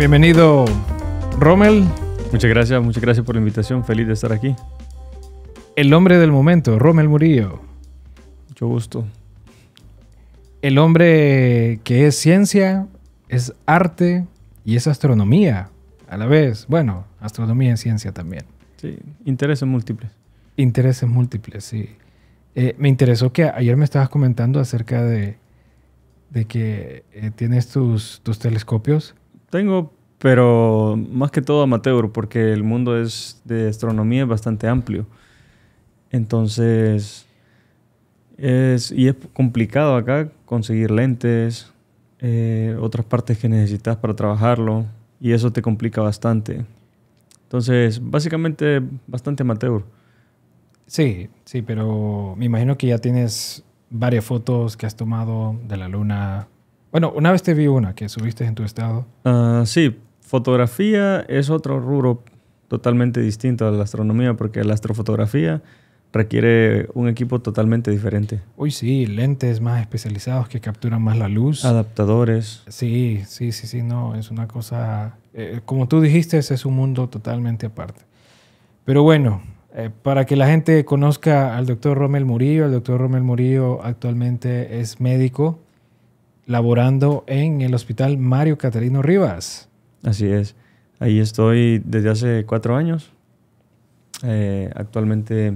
Bienvenido, Rommel. Muchas gracias por la invitación. Feliz de estar aquí. El hombre del momento, Rommel Murillo. Mucho gusto. El hombre que es ciencia, es arte y es astronomía a la vez. Bueno, astronomía y ciencia también. Sí, intereses múltiples. Intereses múltiples, sí. Me interesó que ayer me estabas comentando acerca de que tienes tus telescopios. Tengo, pero más que todo amateur, porque el mundo de astronomía es bastante amplio. Entonces, es complicado acá conseguir lentes, otras partes que necesitas para trabajarlo, y eso te complica bastante. Entonces, básicamente, bastante amateur. Sí, pero me imagino que ya tienes varias fotos que has tomado de la luna. Bueno, una vez te vi una que subiste en tu estado. Sí, fotografía es otro rubro totalmente distinto a la astronomía, porque la astrofotografía requiere un equipo totalmente diferente. Uy, sí, lentes más especializados que capturan más la luz. Adaptadores. Sí, no, es una cosa... como tú dijiste, es un mundo totalmente aparte. Pero bueno, para que la gente conozca al doctor Rommel Murillo, el doctor Rommel Murillo actualmente es médico laborando en el Hospital Mario Catarino Rivas. Así es. Ahí estoy desde hace 4 años. Actualmente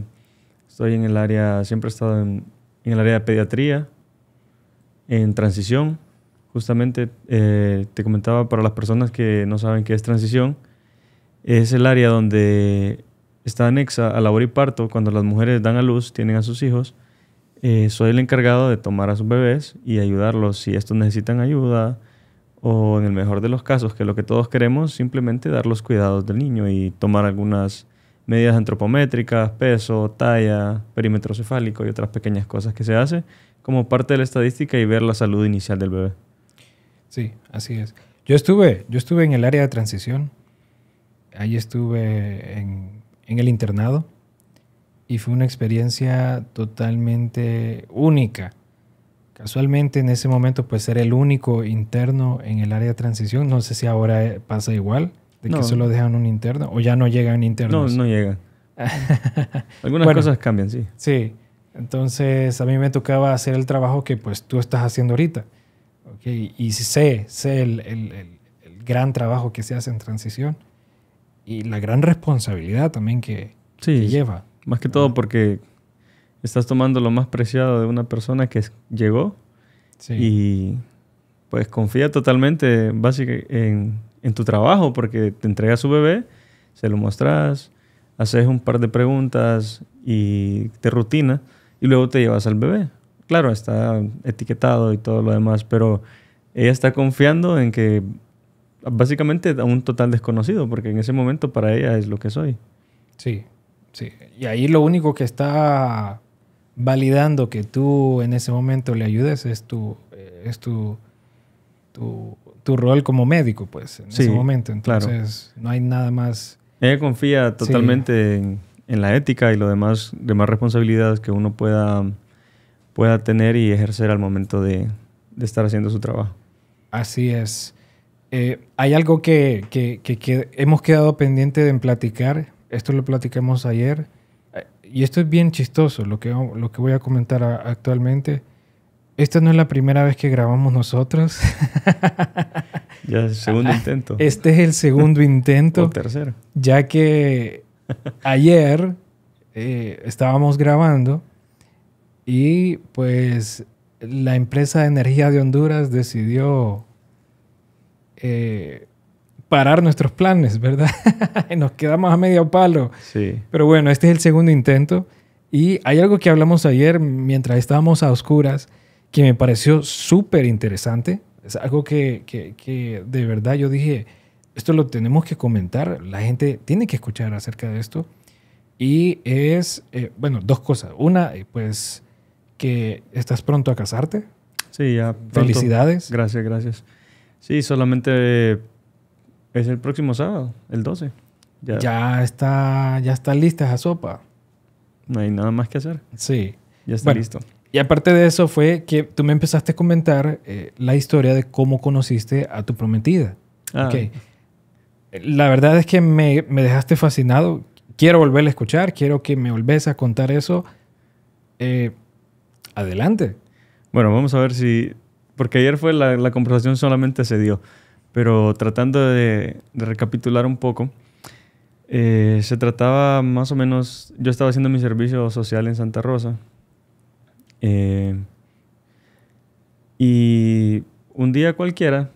estoy en el área, siempre he estado en el área de pediatría, en transición. Justamente te comentaba, para las personas que no saben qué es transición, es el área donde está anexa a labor y parto. Cuando las mujeres dan a luz, tienen a sus hijos, soy el encargado de tomar a sus bebés y ayudarlos si estos necesitan ayuda, o en el mejor de los casos, que lo que todos queremos, simplemente dar los cuidados del niño y tomar algunas medidas antropométricas, peso, talla, perímetro cefálico y otras pequeñas cosas que se hacen como parte de la estadística y ver la salud inicial del bebé. Sí, así es. Yo estuve en el área de transición. Ahí estuve en el internado y fue una experiencia totalmente única. Casualmente en ese momento pues era el único interno en el área de transición. No sé si ahora pasa igual, de que solo dejan un interno o ya no llegan internos. No llegan. Algunas cosas cambian, sí. Sí, entonces a mí me tocaba hacer el trabajo que pues tú estás haciendo ahorita. Okay. Y sé el gran trabajo que se hace en transición y la gran responsabilidad también que lleva. Más que todo porque estás tomando lo más preciado de una persona que llegó y pues confía totalmente en tu trabajo, porque te entrega a su bebé, se lo muestras, haces un par de preguntas y de rutina y luego te llevas al bebé. Claro, está etiquetado y todo lo demás, pero ella está confiando en que básicamente a un total desconocido, porque en ese momento para ella es lo que soy. Sí. Y ahí lo único que está validando que tú en ese momento le ayudes es tu rol como médico, pues, en ese momento. Entonces, no hay nada más. Ella confía totalmente en la ética y lo demás responsabilidades que uno pueda tener y ejercer al momento de estar haciendo su trabajo. Así es. Hay algo que hemos quedado pendiente de platicar. Esto lo platicamos ayer. Y esto es bien chistoso, lo que voy a comentar actualmente. Esta no es la primera vez que grabamos nosotros. Ya es el segundo intento. Este es el segundo intento. O tercero. Ya que ayer estábamos grabando y pues la empresa de energía de Honduras decidió parar nuestros planes, ¿verdad? Nos quedamos a medio palo. Sí. Pero bueno, este es el segundo intento. Y hay algo que hablamos ayer mientras estábamos a oscuras que me pareció súper interesante. Es algo que de verdad yo dije, esto lo tenemos que comentar. La gente tiene que escuchar acerca de esto. Y es, dos cosas. Una, pues, que estás pronto a casarte. Sí, ya pronto. Felicidades. Gracias. Sí, solamente es el próximo sábado, el 12. Ya está lista esa sopa. No hay nada más que hacer. Sí. Ya está listo. Y aparte de eso fue que tú me empezaste a comentar la historia de cómo conociste a tu prometida. Okay. La verdad es que me dejaste fascinado. Quiero volver a escuchar, quiero que me volvés a contar eso. Adelante. Bueno, vamos a ver si... Porque ayer fue la conversación solamente se dio, pero tratando de recapitular un poco, se trataba más o menos... Yo estaba haciendo mi servicio social en Santa Rosa y un día cualquiera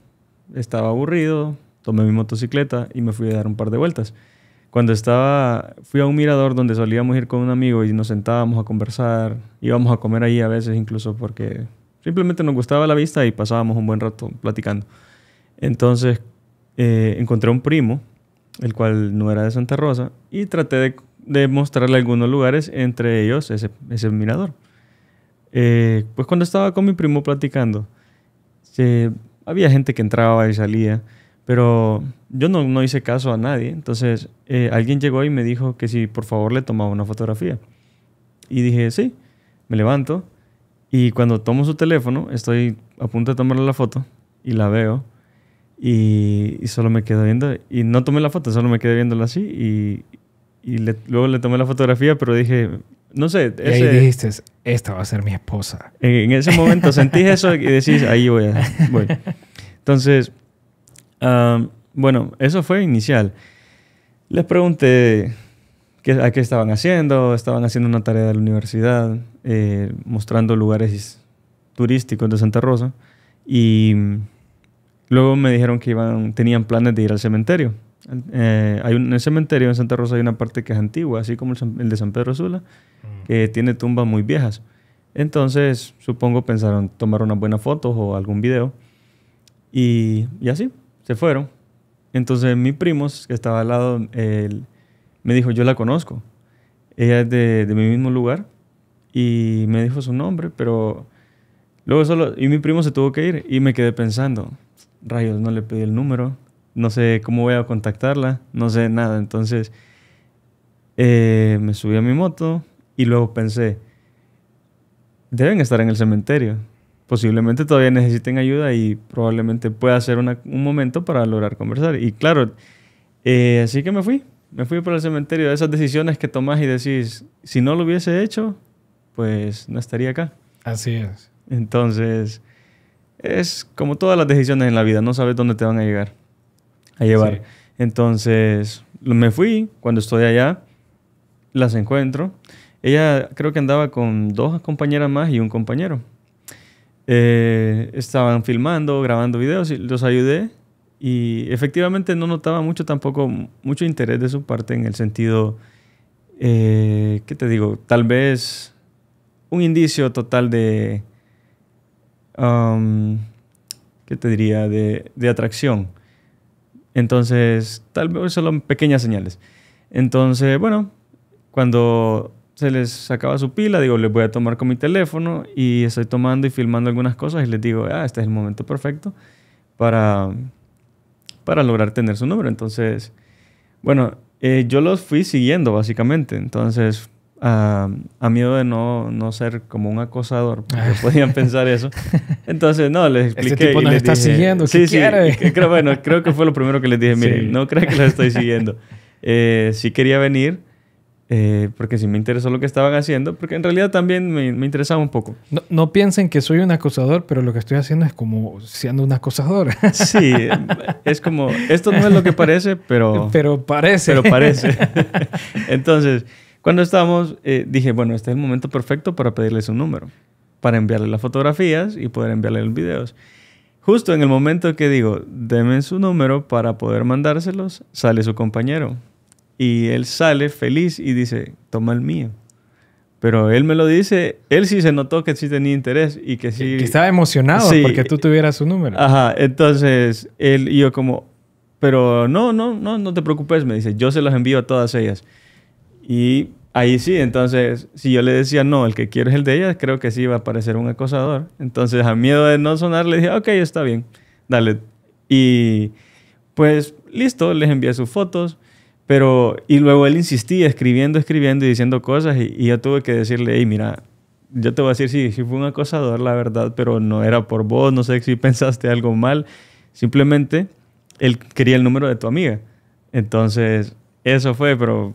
estaba aburrido, tomé mi motocicleta y me fui a dar un par de vueltas. Cuando fui a un mirador donde solíamos ir con un amigo y nos sentábamos a conversar, íbamos a comer ahí a veces incluso porque simplemente nos gustaba la vista y pasábamos un buen rato platicando. Entonces encontré un primo, el cual no era de Santa Rosa, y traté de mostrarle algunos lugares, entre ellos ese mirador. Pues cuando estaba con mi primo platicando, había gente que entraba y salía, pero yo no hice caso a nadie. Entonces alguien llegó y me dijo que si por favor le tomaba una fotografía. Y dije, sí. Me levanto y cuando tomo su teléfono, estoy a punto de tomarle la foto y la veo y solo me quedo viendo. Y no tomé la foto, solo me quedé viéndola así luego le tomé la fotografía, pero dije, no sé. Y ahí dijiste, esta va a ser mi esposa. En ese momento sentí eso y decís, ahí voy. Entonces... bueno, eso fue inicial. Les pregunté a qué estaban haciendo. Estaban haciendo una tarea de la universidad, mostrando lugares turísticos de Santa Rosa. Y luego me dijeron que tenían planes de ir al cementerio. En el cementerio en Santa Rosa hay una parte que es antigua, así como el de San Pedro Sula, que tiene tumbas muy viejas. Entonces, supongo pensaron tomar unas buenas fotos o algún video. Y así. Se fueron. Entonces mi primo, que estaba al lado, me dijo, yo la conozco. Ella es de mi mismo lugar. Y me dijo su nombre, pero luego y mi primo se tuvo que ir. Y me quedé pensando, rayos, no le pedí el número. No sé cómo voy a contactarla. No sé nada. Entonces me subí a mi moto y luego pensé, deben estar en el cementerio. Posiblemente todavía necesiten ayuda y probablemente pueda ser un momento para lograr conversar. Y claro, así que me fui por el cementerio. De esas decisiones que tomás y decís, si no lo hubiese hecho, pues no estaría acá. Así es. Entonces, es como todas las decisiones en la vida, no sabes dónde te van a llevar. Sí. Entonces, me fui. Cuando estoy allá, las encuentro. Ella creo que andaba con 2 compañeras más y un compañero. Estaban filmando, grabando videos y los ayudé y efectivamente no notaba mucho interés de su parte en el sentido, ¿qué te digo? Tal vez un indicio total de, ¿qué te diría? De atracción. Entonces, tal vez solo pequeñas señales. Entonces, bueno, cuando se les acaba su pila, digo, les voy a tomar con mi teléfono y estoy tomando y filmando algunas cosas y les digo, este es el momento perfecto para lograr tener su número. Entonces, bueno, yo los fui siguiendo básicamente. Entonces, a miedo de no ser como un acosador, porque podían pensar eso. Entonces, no, les expliqué. Este tipo nos está siguiendo, ¿qué quiere? Creo que fue lo primero que les dije. Miren, no creo que los estoy siguiendo. Sí quería venir. Porque sí me interesó lo que estaban haciendo, porque en realidad también me interesaba un poco. No piensen que soy un acosador, pero lo que estoy haciendo es como siendo un acosador. Sí, es como, esto no es lo que parece, pero... Pero parece. Pero parece. Entonces, cuando estábamos, dije, bueno, este es el momento perfecto para pedirles un número, para enviarle las fotografías y poder enviarle los videos. Justo en el momento que digo, denme su número para poder mandárselos, sale su compañero. Y él sale feliz y dice, toma el mío. Pero él me lo dice, él sí se notó que sí tenía interés y que sí... Que estaba emocionado porque tú tuvieras su número. Ajá, entonces él y yo como, pero no te preocupes, me dice, yo se los envío a todas ellas. Y ahí sí, entonces, si yo le decía no, el que quiero es el de ellas, creo que sí iba a parecer un acosador. Entonces, a miedo de no sonar, le dije, ok, está bien, dale. Y pues, listo, les envié sus fotos. Y luego él insistía escribiendo y diciendo cosas y yo tuve que decirle, hey, mira, yo te voy a decir, sí fue un acosador, la verdad, pero no era por vos, no sé si pensaste algo mal. Simplemente él quería el número de tu amiga. Entonces, eso fue, pero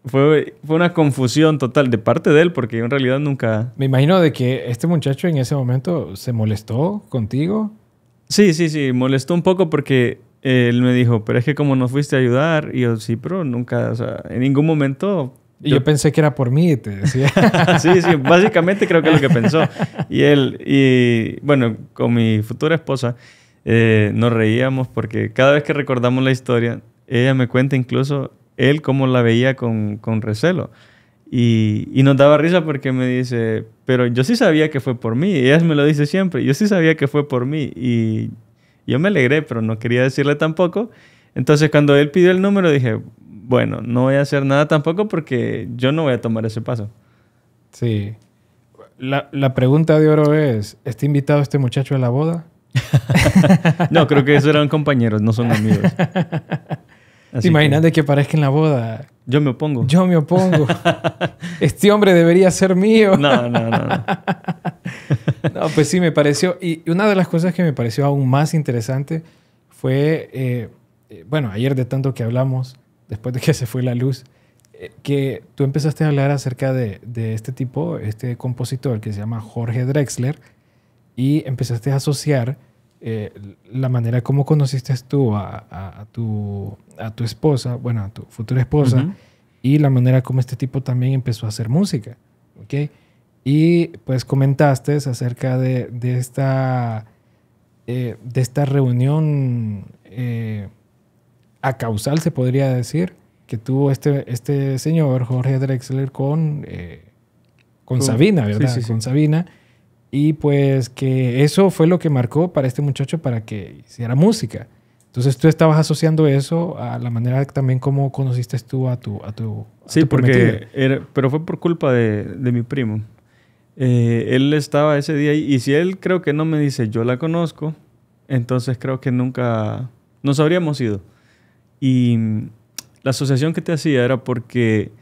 fue una confusión total de parte de él, porque yo en realidad nunca... Me imagino de que este muchacho en ese momento se molestó contigo. Sí, molestó un poco porque él me dijo, pero es que como nos fuiste a ayudar, y yo, sí, pero nunca, o sea, en ningún momento... Y yo pensé que era por mí, te decía. Sí, básicamente creo que es lo que pensó. Y bueno, con mi futura esposa nos reíamos porque cada vez que recordamos la historia, ella me cuenta incluso él cómo la veía con recelo. Y nos daba risa porque me dice, pero yo sí sabía que fue por mí. Y ella me lo dice siempre, yo sí sabía que fue por mí. Y yo me alegré, pero no quería decirle tampoco. Entonces cuando él pidió el número dije, bueno, no voy a hacer nada tampoco porque yo no voy a tomar ese paso. Sí. La pregunta de oro es, ¿está invitado este muchacho a la boda? No, creo que esos eran compañeros, no son amigos. ¿Te imaginas de que aparezca en la boda? Yo me opongo. Yo me opongo. Este hombre debería ser mío. No. No, pues sí, me pareció... Y una de las cosas que me pareció aún más interesante fue... bueno, ayer de tanto que hablamos, después de que se fue la luz, que tú empezaste a hablar acerca de este tipo, este compositor que se llama Jorge Drexler, y empezaste a asociar la manera como conociste tú a tu esposa, bueno, a tu futura esposa, Uh-huh. y la manera como este tipo también empezó a hacer música, ¿ok? Y pues comentaste acerca de esta reunión acausal, se podría decir, que tuvo este señor, Jorge Drexler, con Sabina, ¿verdad? Sí. Con Sabina. Y pues que eso fue lo que marcó para este muchacho para que hiciera música. Entonces tú estabas asociando eso a la manera también como conociste tú a tu Sí, prometida. pero fue por culpa de mi primo. Él estaba ese día y si él creo que no me dice yo la conozco, entonces creo que nunca nos habríamos ido. Y la asociación que te hacía era porque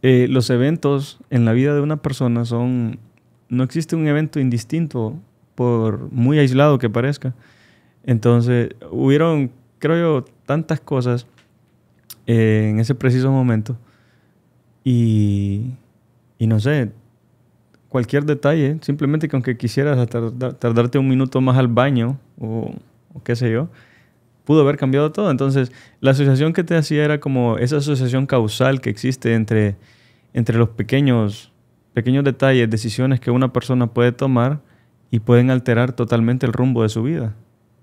los eventos en la vida de una persona son... No existe un evento indistinto por muy aislado que parezca. Entonces, hubieron, creo yo, tantas cosas en ese preciso momento. Y no sé, cualquier detalle, simplemente que aunque quisieras tardarte un minuto más al baño o qué sé yo, pudo haber cambiado todo. Entonces, la asociación que te hacía era como esa asociación causal que existe entre los pequeños detalles, decisiones que una persona puede tomar y pueden alterar totalmente el rumbo de su vida.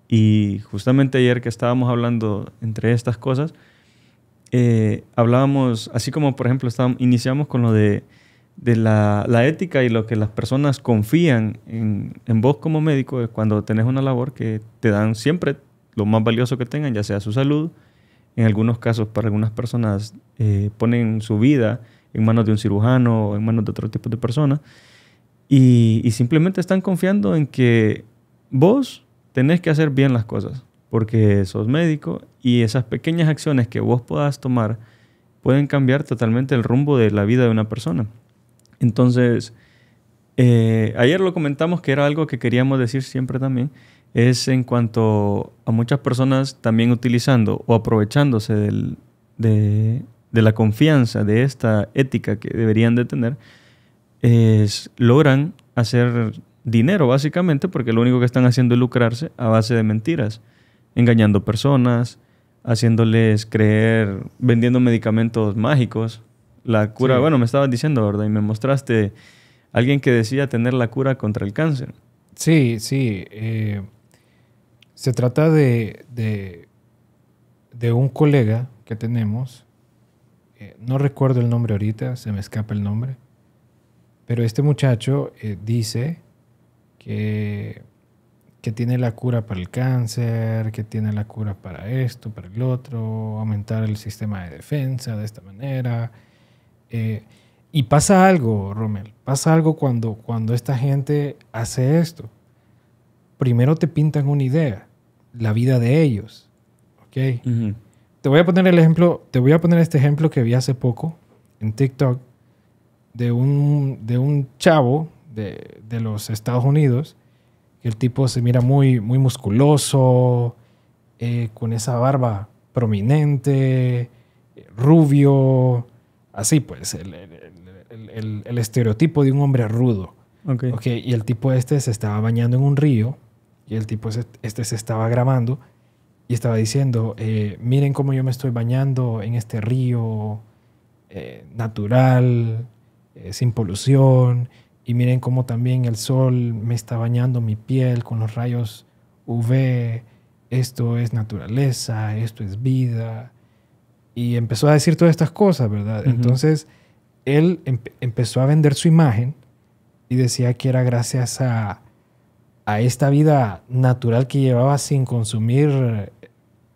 Y justamente ayer que estábamos hablando entre estas cosas, hablábamos, así como por ejemplo iniciamos con lo de la ética y lo que las personas confían en vos como médico cuando tenés una labor que te dan siempre lo más valioso que tengan, ya sea su salud. En algunos casos, para algunas personas, ponen su vida en manos de un cirujano o en manos de otro tipo de personas y simplemente están confiando en que vos tenés que hacer bien las cosas porque sos médico y esas pequeñas acciones que vos puedas tomar pueden cambiar totalmente el rumbo de la vida de una persona. Entonces, ayer lo comentamos que era algo que queríamos decir siempre también, es en cuanto a muchas personas también utilizando o aprovechándose de la confianza, de esta ética que deberían de tener, logran hacer dinero básicamente porque lo único que están haciendo es lucrarse a base de mentiras, engañando personas, haciéndoles creer, vendiendo medicamentos mágicos. La cura, Sí. bueno, me estabas diciendo, ¿verdad? Y me mostraste a alguien que decía tener la cura contra el cáncer. Sí. Se trata de un colega que tenemos. No recuerdo el nombre ahorita, se me escapa el nombre. Pero este muchacho dice que tiene la cura para el cáncer, que tiene la cura para esto, para el otro, aumentar el sistema de defensa de esta manera. Y pasa algo, Rommel. Pasa algo cuando esta gente hace esto. Primero te pintan una idea, la vida de ellos. ¿Ok? Uh-huh. Te voy a poner este ejemplo que vi hace poco en TikTok de un chavo de los Estados Unidos. El tipo se mira muy, muy musculoso, con esa barba prominente, rubio, así pues, el estereotipo de un hombre rudo. Ok. Okay, y el tipo este se estaba bañando en un río y el tipo este se estaba grabando y estaba diciendo, miren cómo yo me estoy bañando en este río natural, sin polución, y miren cómo también el sol me está bañando mi piel con los rayos UV, esto es naturaleza, esto es vida. Y empezó a decir todas estas cosas, ¿verdad? Entonces, él empezó a vender su imagen y decía que era gracias a esta vida natural que llevaba sin consumir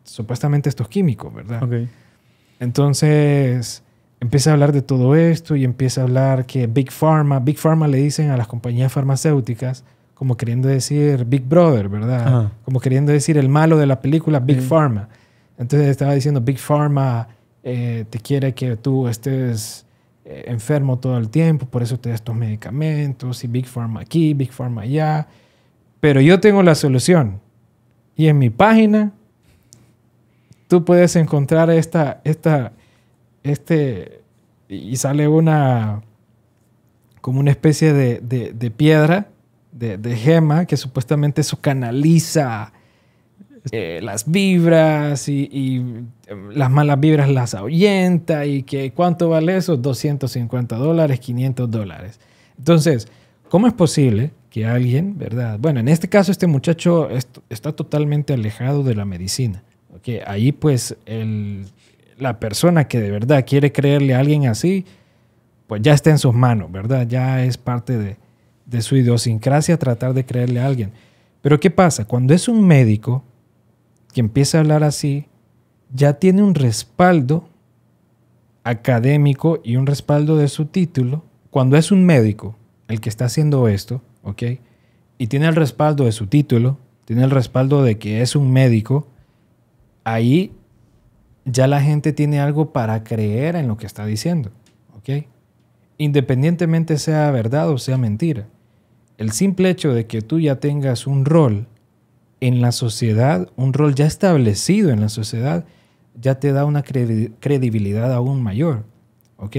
supuestamente estos químicos, ¿verdad? Ok. Entonces empieza a hablar de todo esto y empieza a hablar que Big Pharma le dicen a las compañías farmacéuticas como queriendo decir Big Brother, ¿verdad? Ajá. Como queriendo decir el malo de la película Big Pharma. Entonces estaba diciendo Big Pharma te quiere que tú estés enfermo todo el tiempo, por eso te da estos medicamentos y Big Pharma aquí, Big Pharma allá. Pero yo tengo la solución. Y en mi página tú puedes encontrar y sale como una especie de piedra, de gema, que supuestamente eso canaliza las vibras y las malas vibras las ahuyenta y que ¿cuánto vale eso? $250, $500. Entonces, ¿cómo es posible que alguien, verdad? Bueno, en este caso este muchacho está totalmente alejado de la medicina. ¿Okay? Ahí pues la persona que de verdad quiere creerle a alguien así, pues ya está en sus manos, ¿verdad? Ya es parte de su idiosincrasia tratar de creerle a alguien. Pero ¿qué pasa? Cuando es un médico que empieza a hablar así, ya tiene un respaldo académico y un respaldo de su título. Cuando es un médico el que está haciendo esto, ¿ok? Y tiene el respaldo de su título, tiene el respaldo de que es un médico, ahí ya la gente tiene algo para creer en lo que está diciendo, ¿ok? Independientemente sea verdad o sea mentira. El simple hecho de que tú ya tengas un rol en la sociedad, un rol ya establecido en la sociedad, ya te da una credibilidad aún mayor, ¿ok?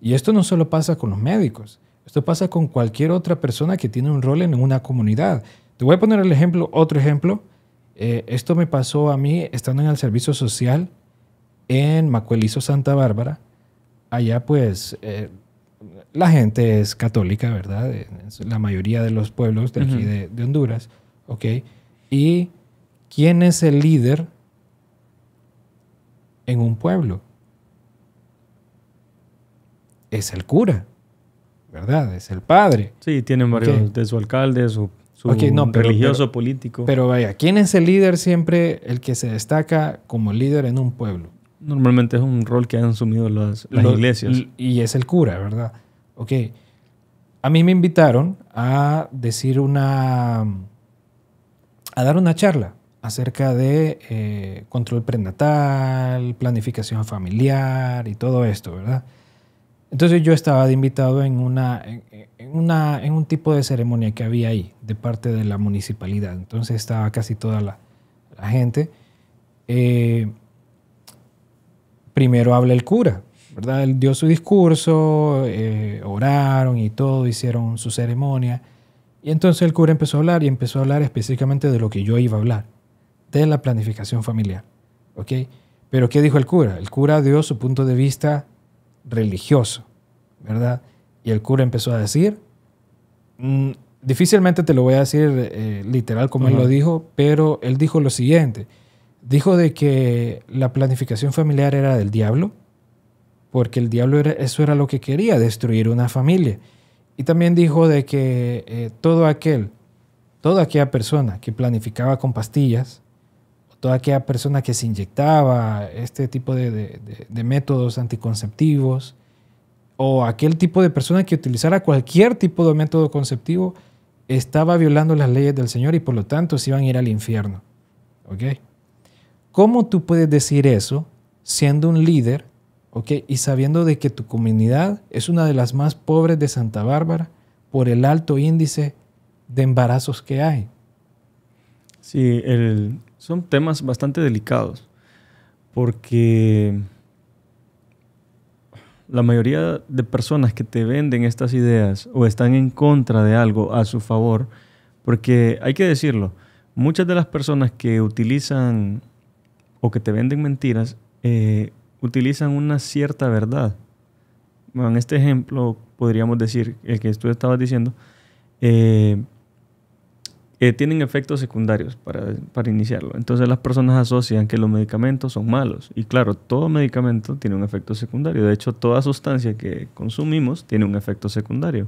Y esto no solo pasa con los médicos, esto pasa con cualquier otra persona que tiene un rol en una comunidad. Te voy a poner otro ejemplo. Esto me pasó a mí estando en el servicio social en Macuelizo, Santa Bárbara. Allá pues la gente es católica, ¿verdad? La mayoría de los pueblos de aquí de Honduras, ¿ok? ¿Y quién es el líder en un pueblo? Es el cura, ¿verdad? Es el padre. Sí, tienen varios de su alcalde, su religioso, político. Pero vaya, ¿quién es el líder siempre? El que se destaca como líder en un pueblo. Normalmente es un rol que han asumido las iglesias. Y es el cura, ¿verdad? Ok. A mí me invitaron a dar una charla acerca de control prenatal, planificación familiar y todo esto, ¿verdad? Entonces yo estaba de invitado en un tipo de ceremonia que había ahí de parte de la municipalidad. Entonces estaba casi toda la gente. Primero habla el cura, ¿verdad? Él dio su discurso, oraron y todo, hicieron su ceremonia. Y entonces el cura empezó a hablar específicamente de lo que yo iba a hablar, de la planificación familiar, ¿ok? Pero ¿qué dijo el cura? El cura dio su punto de vista religioso, ¿verdad? Y el cura empezó a decir, difícilmente te lo voy a decir literal como él lo dijo, pero él dijo lo siguiente. Dijo de que la planificación familiar era del diablo, porque el diablo eso era lo que quería, destruir una familia. Y también dijo de que toda aquella persona que planificaba con pastillas, toda aquella persona que se inyectaba este tipo de métodos anticonceptivos, o aquel tipo de persona que utilizara cualquier tipo de método conceptivo, estaba violando las leyes del Señor y por lo tanto se iban a ir al infierno. ¿Ok? ¿Cómo tú puedes decir eso siendo un líder, ¿okay? Y sabiendo de que tu comunidad es una de las más pobres de Santa Bárbara por el alto índice de embarazos que hay? Sí, son temas bastante delicados Porque la mayoría de personas que te venden estas ideas o están en contra de algo a su favor, porque hay que decirlo, muchas de las personas que utilizan o que te venden mentiras, utilizan una cierta verdad. Bueno, en este ejemplo podríamos decir, el que tú estabas diciendo, tienen efectos secundarios para iniciarlo. Entonces las personas asocian que los medicamentos son malos. Y claro, todo medicamento tiene un efecto secundario. De hecho, toda sustancia que consumimos tiene un efecto secundario.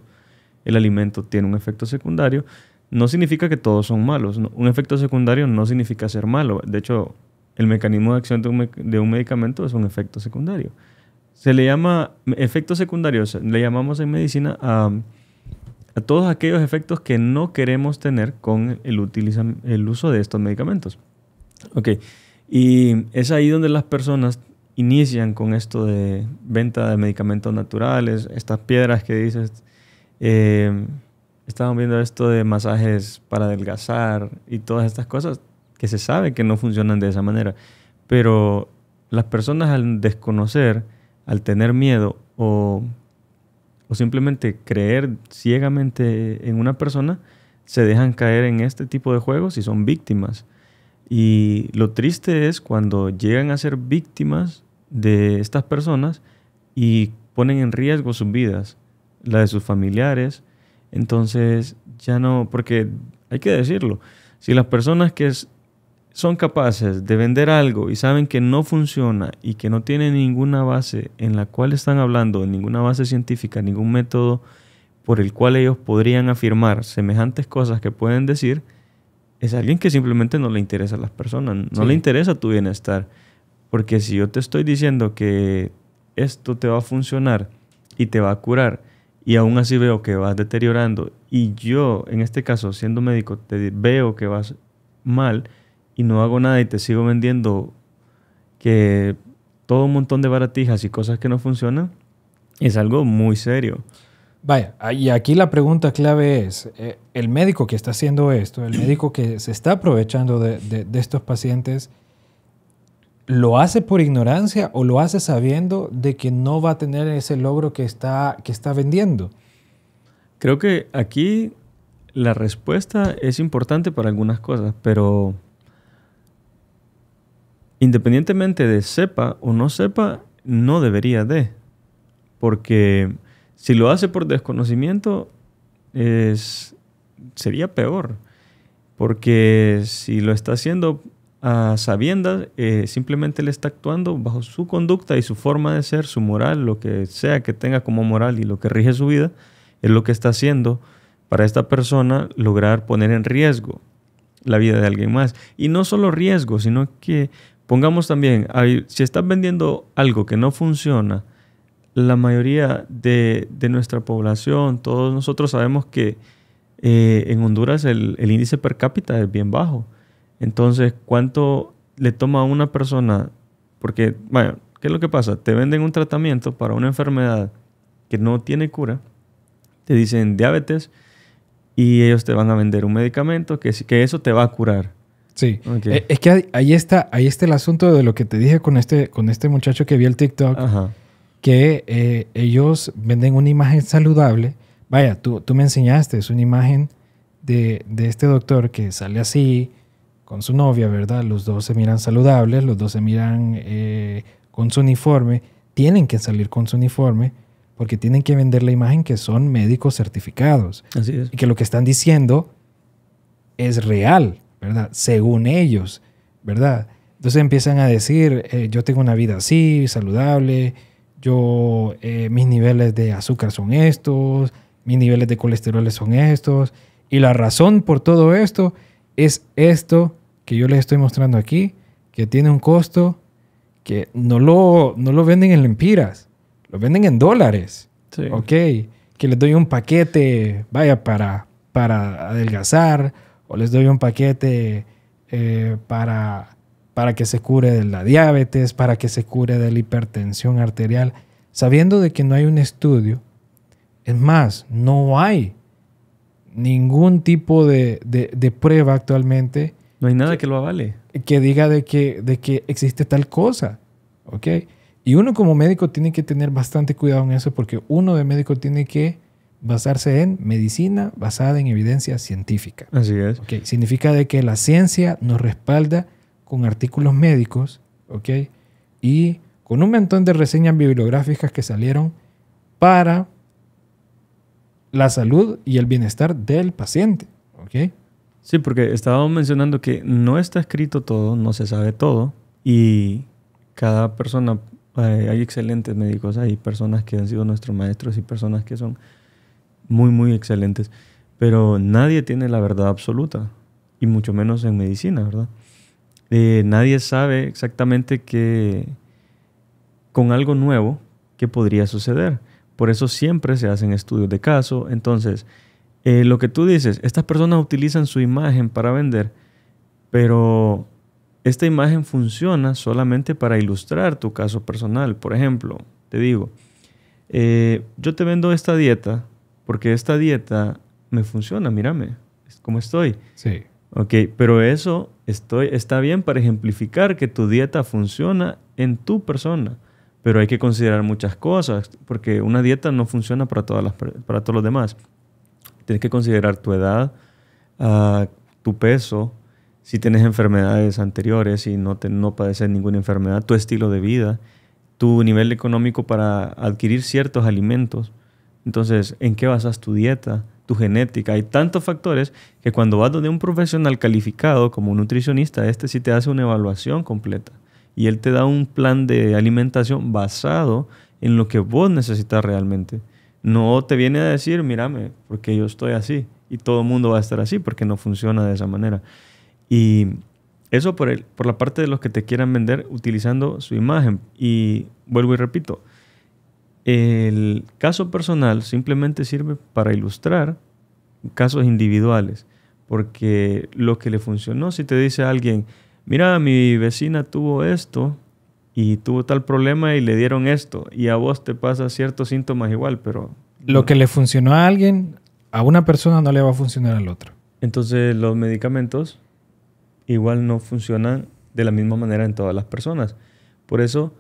El alimento tiene un efecto secundario. No significa que todos son malos. Un efecto secundario no significa ser malo. De hecho, el mecanismo de acción de un medicamento es un efecto secundario. Se le llama efectos secundarios, le llamamos en medicina a todos aquellos efectos que no queremos tener con el uso de estos medicamentos. Ok, y es ahí donde las personas inician con esto de venta de medicamentos naturales, estas piedras que dices, estaban viendo esto de masajes para adelgazar y todas estas cosas que se sabe que no funcionan de esa manera. Pero las personas al desconocer, al tener miedo o simplemente creer ciegamente en una persona, se dejan caer en este tipo de juegos y son víctimas. Y lo triste es cuando llegan a ser víctimas de estas personas y ponen en riesgo sus vidas, la de sus familiares. Entonces ya no, porque hay que decirlo, si las personas que son capaces de vender algo y saben que no funciona y que no tienen ninguna base en la cual están hablando, ninguna base científica, ningún método por el cual ellos podrían afirmar semejantes cosas que pueden decir, es alguien que simplemente no le interesa a las personas, no le interesa tu bienestar. Porque si yo te estoy diciendo que esto te va a funcionar y te va a curar y aún así veo que vas deteriorando y yo, en este caso, siendo médico, te veo que vas mal y no hago nada y te sigo vendiendo que todo un montón de baratijas y cosas que no funcionan, es algo muy serio. Vaya, y aquí la pregunta clave es, el médico que está haciendo esto, el médico que se está aprovechando de estos pacientes, ¿lo hace por ignorancia o lo hace sabiendo de que no va a tener ese logro que está vendiendo? Creo que aquí la respuesta es importante para algunas cosas, pero independientemente de sepa o no sepa, no debería de. Porque si lo hace por desconocimiento, sería peor. Porque si lo está haciendo a sabiendas, simplemente le está actuando bajo su conducta y su forma de ser, su moral, lo que sea que tenga como moral y lo que rige su vida, es lo que está haciendo para esta persona lograr poner en riesgo la vida de alguien más. Y no solo riesgo, sino que pongamos también, si estás vendiendo algo que no funciona, la mayoría de nuestra población, todos nosotros sabemos que en Honduras el índice per cápita es bien bajo. Entonces, ¿cuánto le toma a una persona? Porque, bueno, ¿qué es lo que pasa? Te venden un tratamiento para una enfermedad que no tiene cura, te dicen diabetes y ellos te van a vender un medicamento que eso te va a curar. Sí, okay. Es que ahí está el asunto de lo que te dije con este muchacho que vi el TikTok. Ajá. Que ellos venden una imagen saludable. Vaya, tú me enseñaste, es una imagen de este doctor que sale así con su novia, ¿verdad? Los dos se miran saludables, los dos se miran con su uniforme. Tienen que salir con su uniforme porque tienen que vender la imagen que son médicos certificados. Así es. Y que lo que están diciendo es real, ¿verdad? Según ellos, ¿verdad? Entonces empiezan a decir, yo tengo una vida así, saludable, mis niveles de azúcar son estos, mis niveles de colesterol son estos, y la razón por todo esto es esto que yo les estoy mostrando aquí, que tiene un costo que no lo venden en lempiras, lo venden en dólares. Sí. Ok, que les doy un paquete, vaya, para adelgazar, o les doy un paquete para que se cure de la diabetes, para que se cure de la hipertensión arterial, sabiendo de que no hay un estudio. Es más, no hay ningún tipo de prueba actualmente No hay nada que lo avale. Que diga de que existe tal cosa. ¿Ok? Y uno como médico tiene que tener bastante cuidado en eso porque uno de médico tiene que basarse en medicina basada en evidencia científica. Así es. ¿Ok? Significa de que la ciencia nos respalda con artículos médicos, ¿ok? Y con un montón de reseñas bibliográficas que salieron para la salud y el bienestar del paciente, ¿ok? Sí, porque estábamos mencionando que no está escrito todo, no se sabe todo y cada persona, hay excelentes médicos, hay personas que han sido nuestros maestros y personas que son muy, muy excelentes, pero nadie tiene la verdad absoluta y mucho menos en medicina, ¿verdad? Nadie sabe exactamente con algo nuevo qué podría suceder. Por eso siempre se hacen estudios de caso. Entonces, lo que tú dices, estas personas utilizan su imagen para vender, pero esta imagen funciona solamente para ilustrar tu caso personal. Por ejemplo, te digo, yo te vendo esta dieta porque esta dieta me funciona, mírame, cómo estoy. Sí. Ok, pero eso está bien para ejemplificar que tu dieta funciona en tu persona, pero hay que considerar muchas cosas, porque una dieta no funciona para para todos los demás. Tienes que considerar tu edad, tu peso, si tienes enfermedades anteriores, si no padeces ninguna enfermedad, tu estilo de vida, tu nivel económico para adquirir ciertos alimentos. Entonces, ¿en qué basas tu dieta? Tu genética. Hay tantos factores que cuando vas donde un profesional calificado como un nutricionista, sí te hace una evaluación completa y él te da un plan de alimentación basado en lo que vos necesitas realmente. No te viene a decir, mírame, porque yo estoy así y todo el mundo va a estar así porque no funciona de esa manera. Y eso por la parte de los que te quieran vender utilizando su imagen. Y vuelvo y repito, el caso personal simplemente sirve para ilustrar casos individuales, porque lo que le funcionó, si te dice alguien, mira, mi vecina tuvo esto y tuvo tal problema y le dieron esto, y a vos te pasa ciertos síntomas igual, pero... Lo que le funcionó a alguien, a una persona no le va a funcionar al otro. Entonces los medicamentos igual no funcionan de la misma manera en todas las personas. Por eso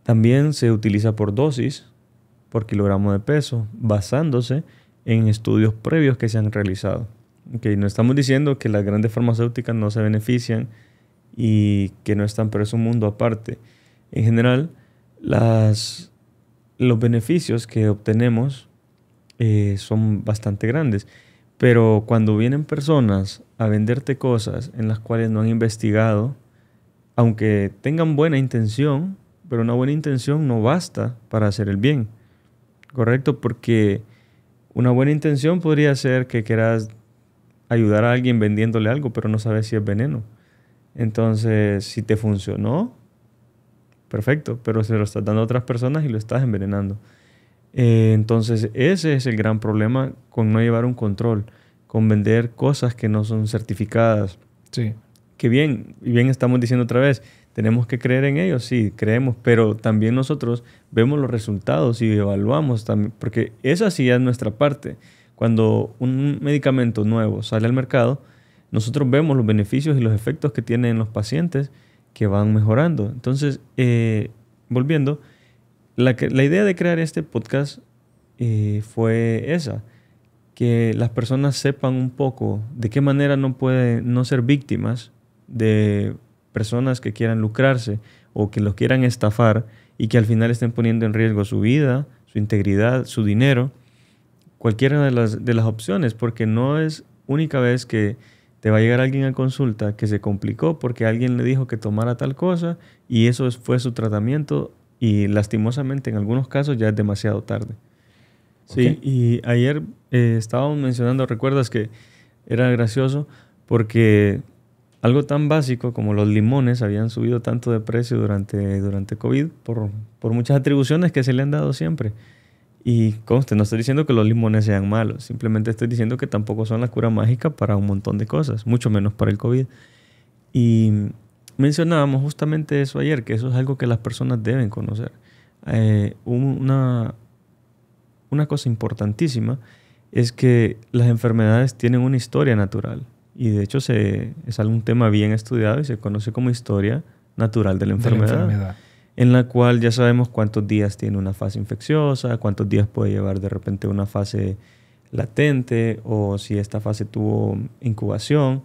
también se utiliza por dosis, por kilogramo de peso, basándose en estudios previos que se han realizado. Okay, no estamos diciendo que las grandes farmacéuticas no se benefician y que no están, pero es un mundo aparte. En general, los beneficios que obtenemos son bastante grandes, pero cuando vienen personas a venderte cosas en las cuales no han investigado, aunque tengan buena intención, pero una buena intención no basta para hacer el bien. ¿Correcto? Porque una buena intención podría ser que quieras ayudar a alguien vendiéndole algo, pero no sabes si es veneno. Entonces, si te funcionó, perfecto, pero se lo estás dando a otras personas y lo estás envenenando. Entonces, ese es el gran problema con no llevar un control, con vender cosas que no son certificadas. Sí. Que bien estamos diciendo otra vez, tenemos que creer en ellos, sí, creemos, pero también nosotros vemos los resultados y evaluamos también, porque esa sí es nuestra parte. Cuando un medicamento nuevo sale al mercado, nosotros vemos los beneficios y los efectos que tiene en los pacientes que van mejorando. Entonces, volviendo, la idea de crear este podcast fue esa, que las personas sepan un poco de qué manera no pueden no ser víctimas de personas que quieran lucrarse o que los quieran estafar y que al final estén poniendo en riesgo su vida, su integridad, su dinero, cualquiera de las opciones, porque no es única vez que te va a llegar alguien a consulta que se complicó porque alguien le dijo que tomara tal cosa y eso fue su tratamiento y lastimosamente en algunos casos ya es demasiado tarde. Okay. Sí, y ayer estábamos mencionando, recuerdas que era gracioso porque algo tan básico como los limones habían subido tanto de precio durante COVID por muchas atribuciones que se le han dado siempre. Y conste, no estoy diciendo que los limones sean malos, simplemente estoy diciendo que tampoco son la cura mágica para un montón de cosas, mucho menos para el COVID. Y mencionábamos justamente eso ayer, que eso es algo que las personas deben conocer. Una cosa importantísima es que las enfermedades tienen una historia natural. y de hecho es algún tema bien estudiado y se conoce como historia natural de la enfermedad, en la cual ya sabemos cuántos días tiene una fase infecciosa, cuántos días puede llevar de repente una fase latente, o si esta fase tuvo incubación,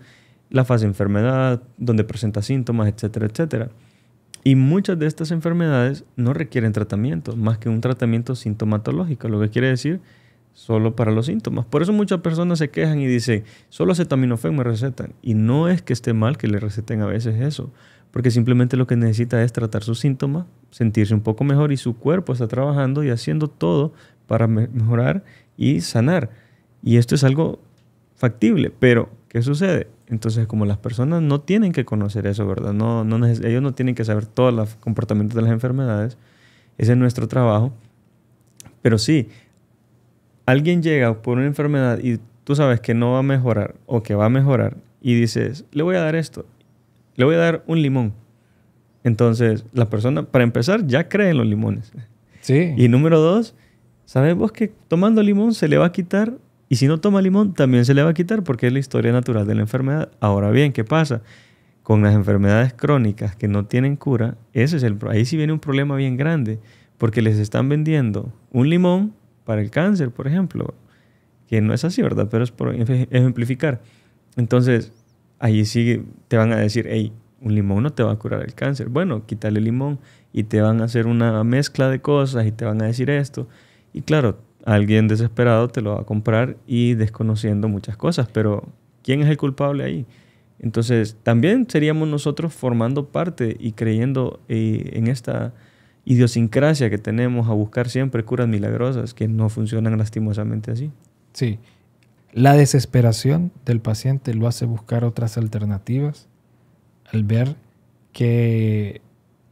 la fase de enfermedad, donde presenta síntomas, etcétera, etcétera. Y muchas de estas enfermedades no requieren tratamiento, más que un tratamiento sintomatológico, lo que quiere decir solo para los síntomas. Por eso muchas personas se quejan y dicen, solo acetaminofén me recetan. Y no es que esté mal que le receten a veces eso, porque simplemente lo que necesita es tratar sus síntomas, sentirse un poco mejor, y su cuerpo está trabajando y haciendo todo para mejorar y sanar. Y esto es algo factible, pero ¿qué sucede? Entonces, como las personas no tienen que conocer eso, ¿verdad? Ellos no tienen que saber todos los comportamientos de las enfermedades. Ese es nuestro trabajo. Pero sí, alguien llega por una enfermedad y tú sabes que no va a mejorar o que va a mejorar y dices, le voy a dar esto, le voy a dar un limón. Entonces, la persona, para empezar, ya cree en los limones. Sí. Y número 2, ¿sabes vos que tomando limón se le va a quitar? Y si no toma limón, también se le va a quitar, porque es la historia natural de la enfermedad. Ahora bien, ¿qué pasa? Con las enfermedades crónicas que no tienen cura, ahí sí viene un problema bien grande, porque les están vendiendo un limón para el cáncer, por ejemplo, que no es así, ¿verdad? Pero es por ejemplificar. Entonces, ahí sí te van a decir, hey, un limón no te va a curar el cáncer. Bueno, quítale el limón y te van a hacer una mezcla de cosas y te van a decir esto. Y claro, alguien desesperado te lo va a comprar y desconociendo muchas cosas, pero ¿quién es el culpable ahí? Entonces, también seríamos nosotros formando parte y creyendo en esta idiosincrasia que tenemos a buscar siempre curas milagrosas que no funcionan lastimosamente así. Sí. La desesperación del paciente lo hace buscar otras alternativas al ver que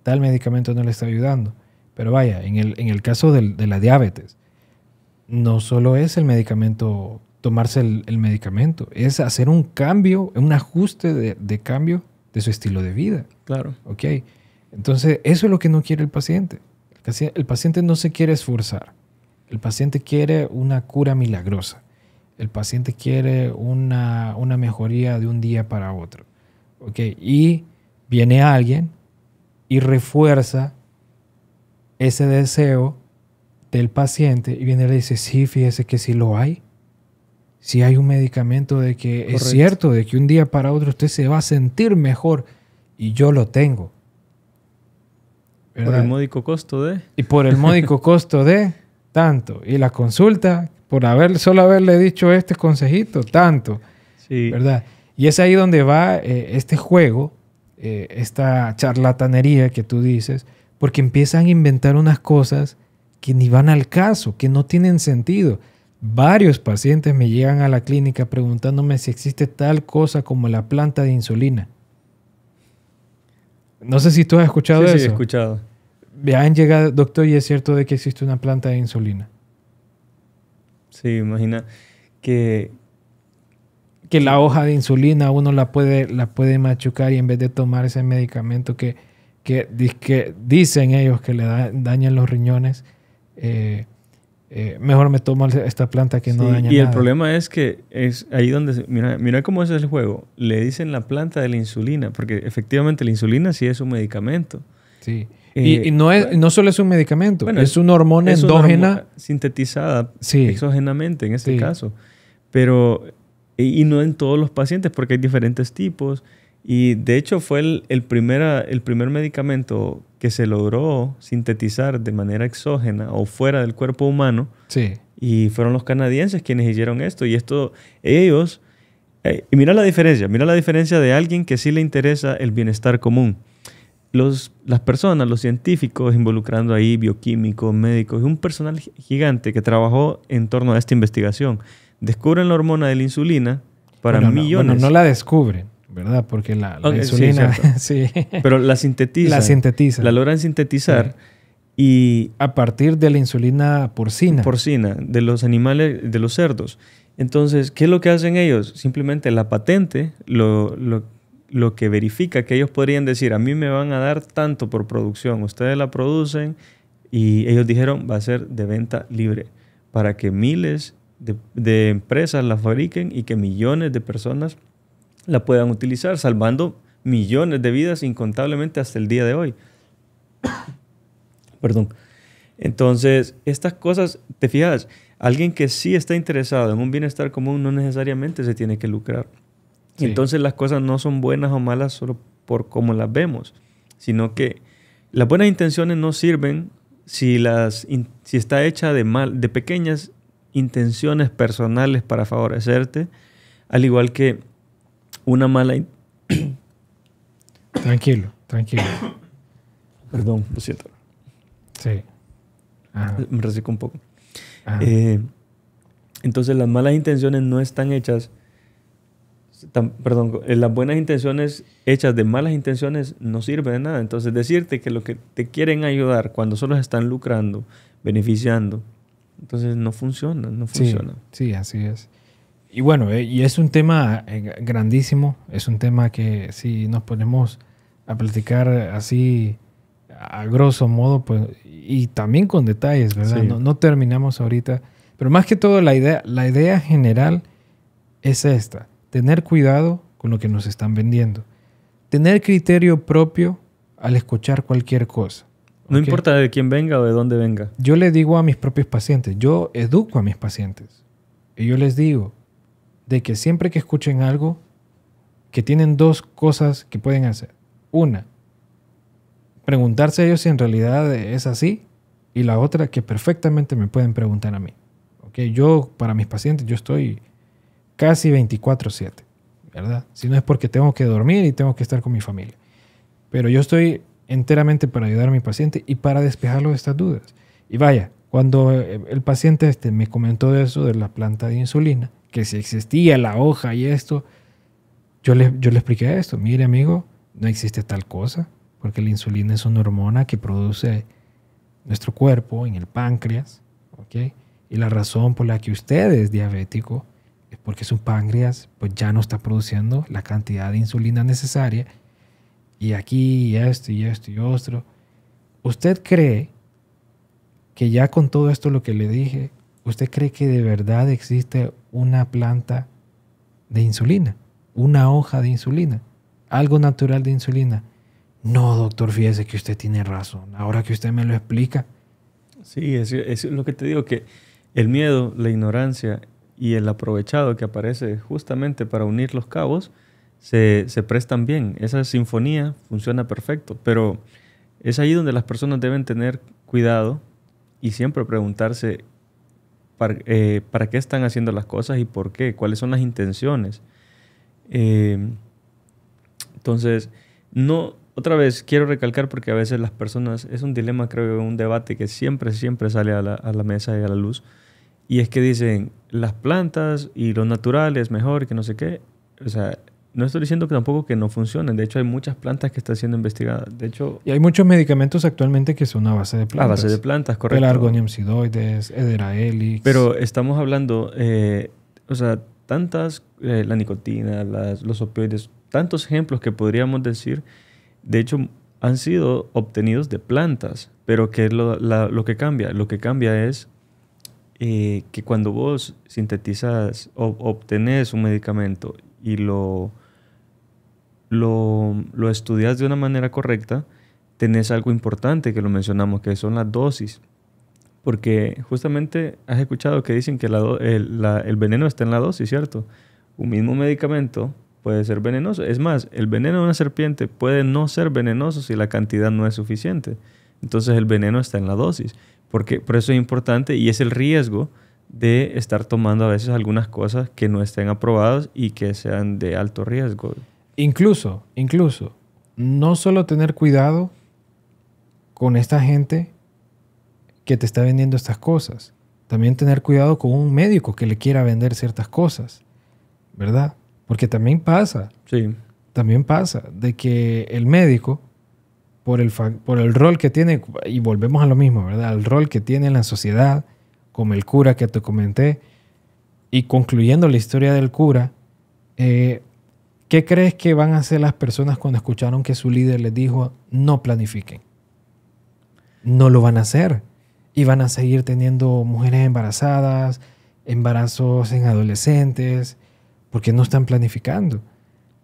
tal medicamento no le está ayudando. Pero vaya, en el caso de la diabetes, no solo es el medicamento, tomarse el medicamento, es hacer un cambio, un ajuste de cambio de su estilo de vida. Claro. ¿Ok? Entonces, eso es lo que no quiere el paciente. El paciente no se quiere esforzar. El paciente quiere una cura milagrosa. El paciente quiere una mejoría de un día para otro. ¿Ok? Y viene alguien y refuerza ese deseo del paciente y viene y le dice, sí, fíjese que sí lo hay. Sí hay un medicamento de que Correcto. Es cierto, de que un día para otro usted se va a sentir mejor y yo lo tengo. ¿Verdad? Por el módico costo de... Y por el módico costo de tanto. Y la consulta, por solo haberle dicho este consejito, tanto. Sí. ¿Verdad? Y es ahí donde va este juego, esta charlatanería que tú dices, porque empiezan a inventar unas cosas que ni van al caso, que no tienen sentido. Varios pacientes me llegan a la clínica preguntándome si existe tal cosa como la planta de insulina. No sé si tú has escuchado eso. Sí, he escuchado. Me han llegado, doctor, y es cierto de que existe una planta de insulina. Sí, imagina que la hoja de insulina uno la puede machucar y en vez de tomar ese medicamento que dicen ellos que le dañan los riñones, mejor me tomo esta planta que no daña nada. Y el problema es que es ahí donde... Mira cómo es el juego. Le dicen la planta de la insulina, porque efectivamente la insulina sí es un medicamento. Sí. Y no solo es un medicamento, es una hormona endógena. Hormona sintetizada sí. exógenamente en este caso. Pero... Y no en todos los pacientes, porque hay diferentes tipos. Y de hecho fue el primer medicamento que se logró sintetizar de manera exógena o fuera del cuerpo humano. Sí. Y fueron los canadienses quienes hicieron esto. Y ellos... y mira la diferencia de alguien que sí le interesa el bienestar común. Las personas, los científicos involucrando ahí bioquímicos, médicos, un personal gigante que trabajó en torno a esta investigación. Descubren la hormona de la insulina para millones. No la descubren, ¿verdad? Porque la insulina... Sí, pero la sintetizan. La logran sintetizar. Sí. Y a partir de la insulina porcina. De los animales, de los cerdos. Entonces, ¿qué es lo que hacen ellos? Simplemente la patente, lo que verifica que ellos podrían decir, a mí me van a dar tanto por producción. Ustedes la producen y ellos dijeron, va a ser de venta libre para que miles de empresas la fabriquen y que millones de personas la puedan utilizar, salvando millones de vidas incontablemente hasta el día de hoy. Perdón. Entonces, estas cosas, te fijas, alguien que sí está interesado en un bienestar común no necesariamente se tiene que lucrar. Sí. Entonces, las cosas no son buenas o malas solo por cómo las vemos, sino que las buenas intenciones no sirven si está hecha de pequeñas intenciones personales para favorecerte, al igual que una mala... Tranquilo. Perdón, lo siento. Sí. Ajá. Me reseco un poco. Entonces, las malas intenciones no están hechas... las buenas intenciones hechas de malas intenciones no sirven de nada. Entonces, decirte que lo que te quieren ayudar cuando solo se están lucrando, beneficiando, entonces no funciona. Sí, así es. Y bueno, y es un tema grandísimo. Es un tema que si nos ponemos a platicar así a grosso modo, pues, y también con detalles, ¿verdad? Sí. No terminamos ahorita. Pero más que todo, la idea general es esta. Tener cuidado con lo que nos están vendiendo. Tener criterio propio al escuchar cualquier cosa. No importa de quién venga o de dónde venga. Yo le digo a mis propios pacientes, yo educo a mis pacientes. Y yo les digo de que siempre que escuchen algo, que tienen dos cosas que pueden hacer. Una, preguntarse a ellos si en realidad es así. Y la otra, que perfectamente me pueden preguntar a mí. Yo, para mis pacientes, yo estoy casi 24/7, ¿verdad? Si no es porque tengo que dormir y tengo que estar con mi familia. Pero yo estoy enteramente para ayudar a mi paciente y para despejarlo de estas dudas. Y vaya, cuando el paciente me comentó de eso, de la planta de insulina, que si existía la hoja y esto, yo le expliqué esto. Mire, amigo, no existe tal cosa, porque la insulina es una hormona que produce nuestro cuerpo en el páncreas, ¿ok? Y la razón por la que usted es diabético es porque su páncreas pues ya no está produciendo la cantidad de insulina necesaria. Y aquí, y esto, y esto, y otro. ¿Usted cree que ya con todo esto lo que le dije, usted cree que de verdad existe una planta de insulina? Una hoja de insulina. Algo natural de insulina. No, doctor, fíjese que usted tiene razón. Ahora que usted me lo explica. Sí, es lo que te digo, que el miedo, la ignorancia y el aprovechado que aparece justamente para unir los cabos se prestan bien. Esa sinfonía funciona perfecto, pero es ahí donde las personas deben tener cuidado y siempre preguntarse para qué están haciendo las cosas y por qué, cuáles son las intenciones. Entonces, otra vez quiero recalcar, porque a veces las personas, es un dilema, creo, un debate que siempre sale a la mesa y a la luz, y es que dicen, las plantas y lo natural es mejor, que no sé qué. O sea, no estoy diciendo que tampoco que no funcionen. De hecho, hay muchas plantas que están siendo investigadas. De hecho, y hay muchos medicamentos actualmente que son a base de plantas. A base de plantas, correcto. Pelargonium psidoides, Edera helix. Pero estamos hablando, tantas, la nicotina, los opioides, tantos ejemplos que podríamos decir, de hecho, han sido obtenidos de plantas. Pero ¿qué es lo que cambia? Lo que cambia es que cuando vos sintetizas o obtenés un medicamento y lo estudias de una manera correcta, tenés algo importante que lo mencionamos, que son las dosis. Porque justamente has escuchado que dicen que el veneno está en la dosis, ¿cierto? Un mismo medicamento puede ser venenoso. Es más, el veneno de una serpiente puede no ser venenoso si la cantidad no es suficiente. Entonces el veneno está en la dosis. Por eso es importante, y es el riesgo de estar tomando a veces algunas cosas que no estén aprobadas y que sean de alto riesgo. Incluso, no solo tener cuidado con esta gente que te está vendiendo estas cosas, también tener cuidado con un médico que le quiera vender ciertas cosas, ¿verdad? Porque también pasa, de que el médico, por el rol que tiene, y volvemos a lo mismo, ¿verdad? El rol que tiene en la sociedad, como el cura que te comenté, y concluyendo la historia del cura, ¿qué crees que van a hacer las personas cuando escucharon que su líder les dijo no planifiquen? No lo van a hacer. Y van a seguir teniendo mujeres embarazadas, embarazos en adolescentes, porque no están planificando.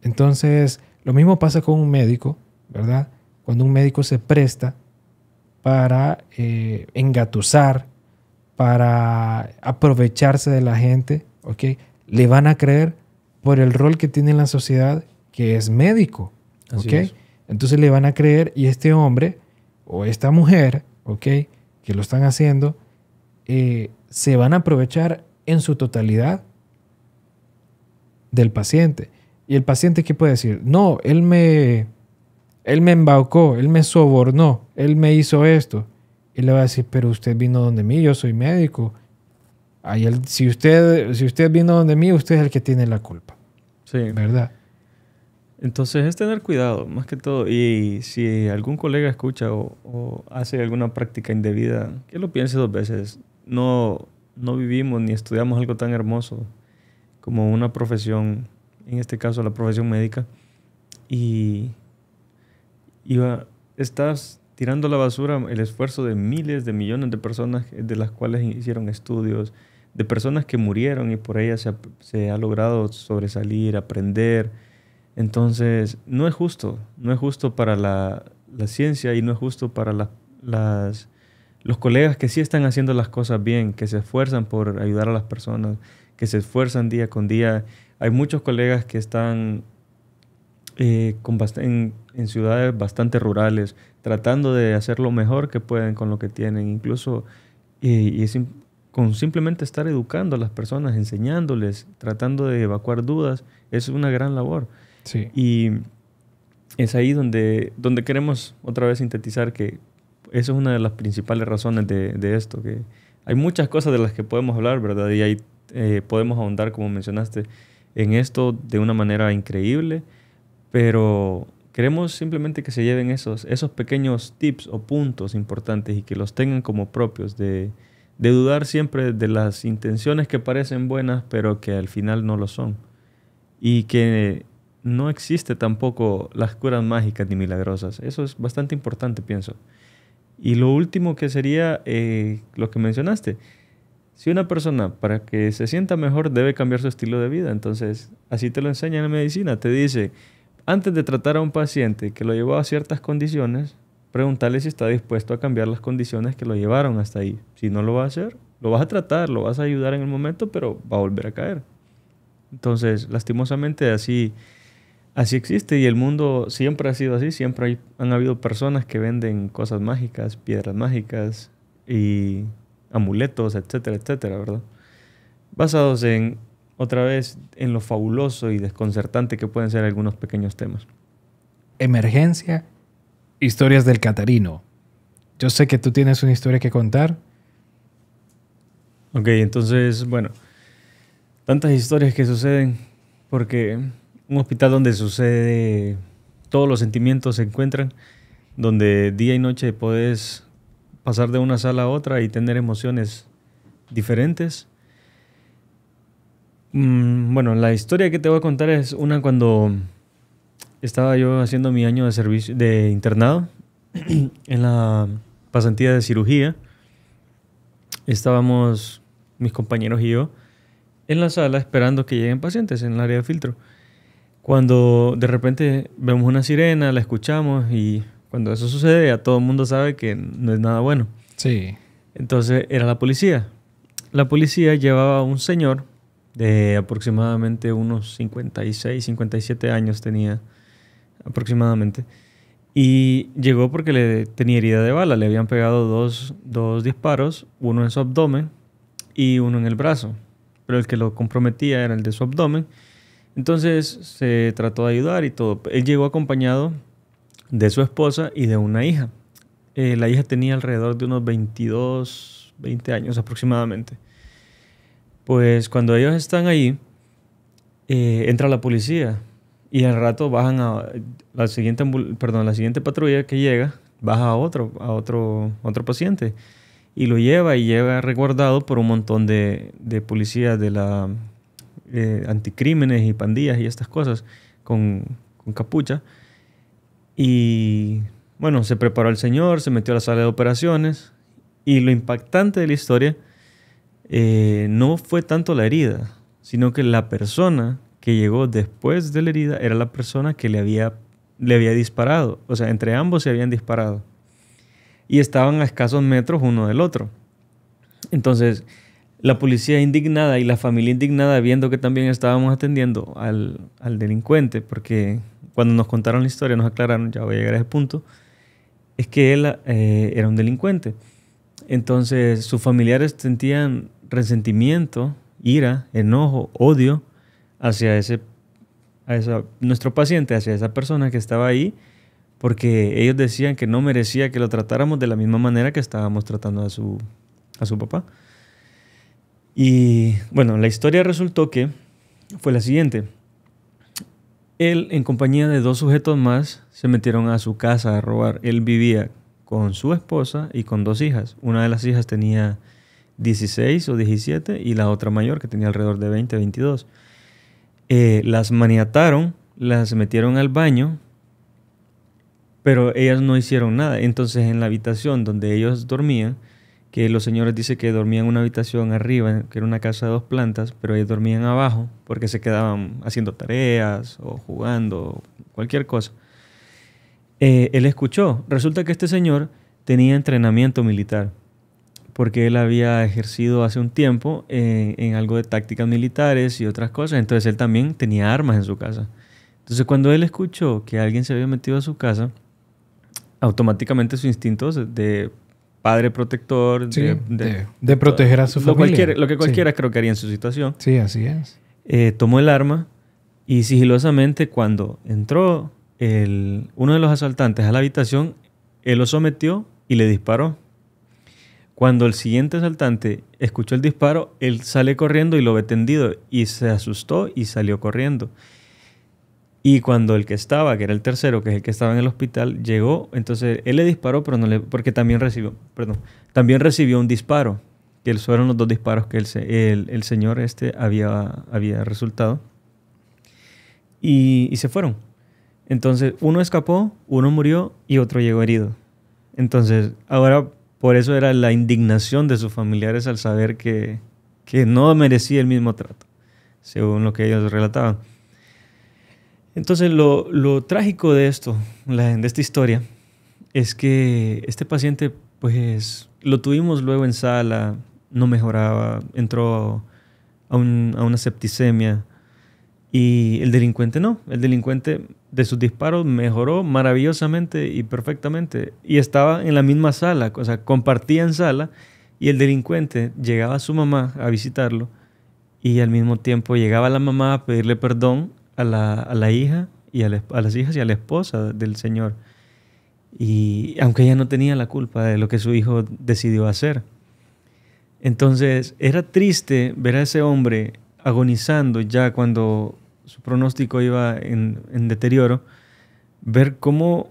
Entonces, lo mismo pasa con un médico, ¿verdad? Cuando un médico se presta para engatusar, para aprovecharse de la gente, ¿ok? Le van a creer por el rol que tiene en la sociedad, que es médico, Así ¿ok? es. Entonces le van a creer y este hombre o esta mujer, ¿ok? Que lo están haciendo, se van a aprovechar en su totalidad del paciente. Y el paciente, ¿qué puede decir? No, él me embaucó, él me sobornó, él me hizo esto. Y le va a decir, pero usted vino donde mí, yo soy médico. Si usted vino donde mí, usted es el que tiene la culpa. Sí. ¿Verdad? Entonces es tener cuidado, más que todo. Y si algún colega escucha o hace alguna práctica indebida, que lo piense dos veces. No vivimos ni estudiamos algo tan hermoso como una profesión, en este caso la profesión médica, y estás tirando a la basura el esfuerzo de miles de millones de personas de las cuales hicieron estudios, de personas que murieron y por ellas se ha logrado sobresalir, aprender. Entonces, no es justo para la ciencia y no es justo para los colegas que sí están haciendo las cosas bien, que se esfuerzan por ayudar a las personas, que se esfuerzan día con día. Hay muchos colegas que están en ciudades bastante rurales, tratando de hacer lo mejor que pueden con lo que tienen, incluso con simplemente estar educando a las personas, enseñándoles, tratando de evacuar dudas, es una gran labor. Sí. Y es ahí donde queremos otra vez sintetizar que eso es una de las principales razones de esto, que hay muchas cosas de las que podemos hablar, ¿verdad? Y ahí podemos ahondar, como mencionaste, en esto de una manera increíble, pero queremos simplemente que se lleven esos pequeños tips o puntos importantes y que los tengan como propios, de dudar siempre de las intenciones que parecen buenas, pero que al final no lo son. Y que no existe tampoco las curas mágicas ni milagrosas. Eso es bastante importante, pienso. Y lo último que sería lo que mencionaste. Si una persona, para que se sienta mejor, debe cambiar su estilo de vida. Entonces, así te lo enseña en la medicina. Te dice, antes de tratar a un paciente que lo llevó a ciertas condiciones, preguntarle si está dispuesto a cambiar las condiciones que lo llevaron hasta ahí. Si no lo va a hacer, lo vas a tratar, lo vas a ayudar en el momento, pero va a volver a caer. Entonces, lastimosamente, así existe y el mundo siempre ha sido así. Siempre han habido personas que venden cosas mágicas, piedras mágicas y amuletos, etcétera, etcétera, ¿verdad? Basados otra vez, en lo fabuloso y desconcertante que pueden ser algunos pequeños temas. Emergencia, historias del Catarino. Yo sé que tú tienes una historia que contar. Ok, entonces, bueno, tantas historias que suceden porque un hospital donde sucede, todos los sentimientos se encuentran, donde día y noche puedes pasar de una sala a otra y tener emociones diferentes. Bueno, la historia que te voy a contar es una cuando estaba yo haciendo mi año de servicio de internado en la pasantía de cirugía. Estábamos mis compañeros y yo en la sala esperando que lleguen pacientes en el área de filtro. Cuando de repente vemos una sirena, la escuchamos y cuando eso sucede ya todo el mundo sabe que no es nada bueno. Sí. Entonces era la policía. La policía llevaba a un señor de aproximadamente unos 56, 57 años tenía aproximadamente. Y llegó porque le tenía herida de bala. Le habían pegado dos disparos, uno en su abdomen y uno en el brazo. Pero el que lo comprometía era el de su abdomen. Entonces se trató de ayudar y todo. Él llegó acompañado de su esposa y de una hija. La hija tenía alrededor de unos 22, 20 años aproximadamente. Pues cuando ellos están ahí, entra la policía y al rato bajan a la siguiente patrulla que llega, baja a otro paciente y lo lleva resguardado por un montón de policías de la anticrímenes y pandillas y estas cosas con capucha. Y bueno, se preparó el señor, se metió a la sala de operaciones y lo impactante de la historia no fue tanto la herida, sino que la persona que llegó después de la herida era la persona que le había disparado. O sea, entre ambos se habían disparado. Y estaban a escasos metros uno del otro. Entonces, la policía indignada y la familia indignada, viendo que también estábamos atendiendo al delincuente, porque cuando nos contaron la historia, nos aclararon, ya voy a llegar a ese punto, es que él era un delincuente. Entonces, sus familiares sentían resentimiento, ira, enojo, odio hacia nuestro paciente, hacia esa persona que estaba ahí, porque ellos decían que no merecía que lo tratáramos de la misma manera que estábamos tratando a su papá. Y bueno, la historia resultó que fue la siguiente. Él, en compañía de 2 sujetos más, se metieron a su casa a robar. Él vivía con su esposa y con 2 hijas. Una de las hijas tenía 16 o 17 y la otra mayor, que tenía alrededor de 20, 22. Las maniataron, las metieron al baño, pero ellas no hicieron nada. Entonces, en la habitación donde ellos dormían, que los señores dicen que dormían en una habitación arriba, que era una casa de 2 plantas, pero ellos dormían abajo porque se quedaban haciendo tareas o jugando, cualquier cosa. Él escuchó. Resulta que este señor tenía entrenamiento militar porque él había ejercido hace un tiempo en algo de tácticas militares y otras cosas. Entonces él también tenía armas en su casa. Entonces cuando él escuchó que alguien se había metido a su casa, automáticamente su instinto de padre protector, Sí, de proteger a su familia. Lo que cualquiera creo que haría en su situación. Sí, así es. Tomó el arma y sigilosamente cuando entró uno de los asaltantes a la habitación, él lo sometió y le disparó. Cuando el siguiente asaltante escuchó el disparo, él sale corriendo y lo ve tendido y se asustó y salió corriendo. Y cuando el que estaba, que era el tercero, que es el que estaba en el hospital, llegó, entonces él le disparó, pero porque también recibió un disparo, que fueron los 2 disparos que el señor había resultado. Y se fueron. Entonces uno escapó, uno murió y otro llegó herido. Entonces ahora por eso era la indignación de sus familiares al saber que no merecía el mismo trato, según lo que ellos relataban. Entonces, lo trágico de esto, de esta historia, es que este paciente, pues, lo tuvimos luego en sala, no mejoraba, entró a una septicemia y el delincuente no. El delincuente de sus disparos mejoró maravillosamente y perfectamente y estaba en la misma sala, o sea, compartían sala y el delincuente llegaba a su mamá a visitarlo y al mismo tiempo llegaba la mamá a pedirle perdón a la hija y a las hijas y a la esposa del señor. Y aunque ella no tenía la culpa de lo que su hijo decidió hacer. Entonces era triste ver a ese hombre agonizando ya cuando su pronóstico iba en deterioro, ver cómo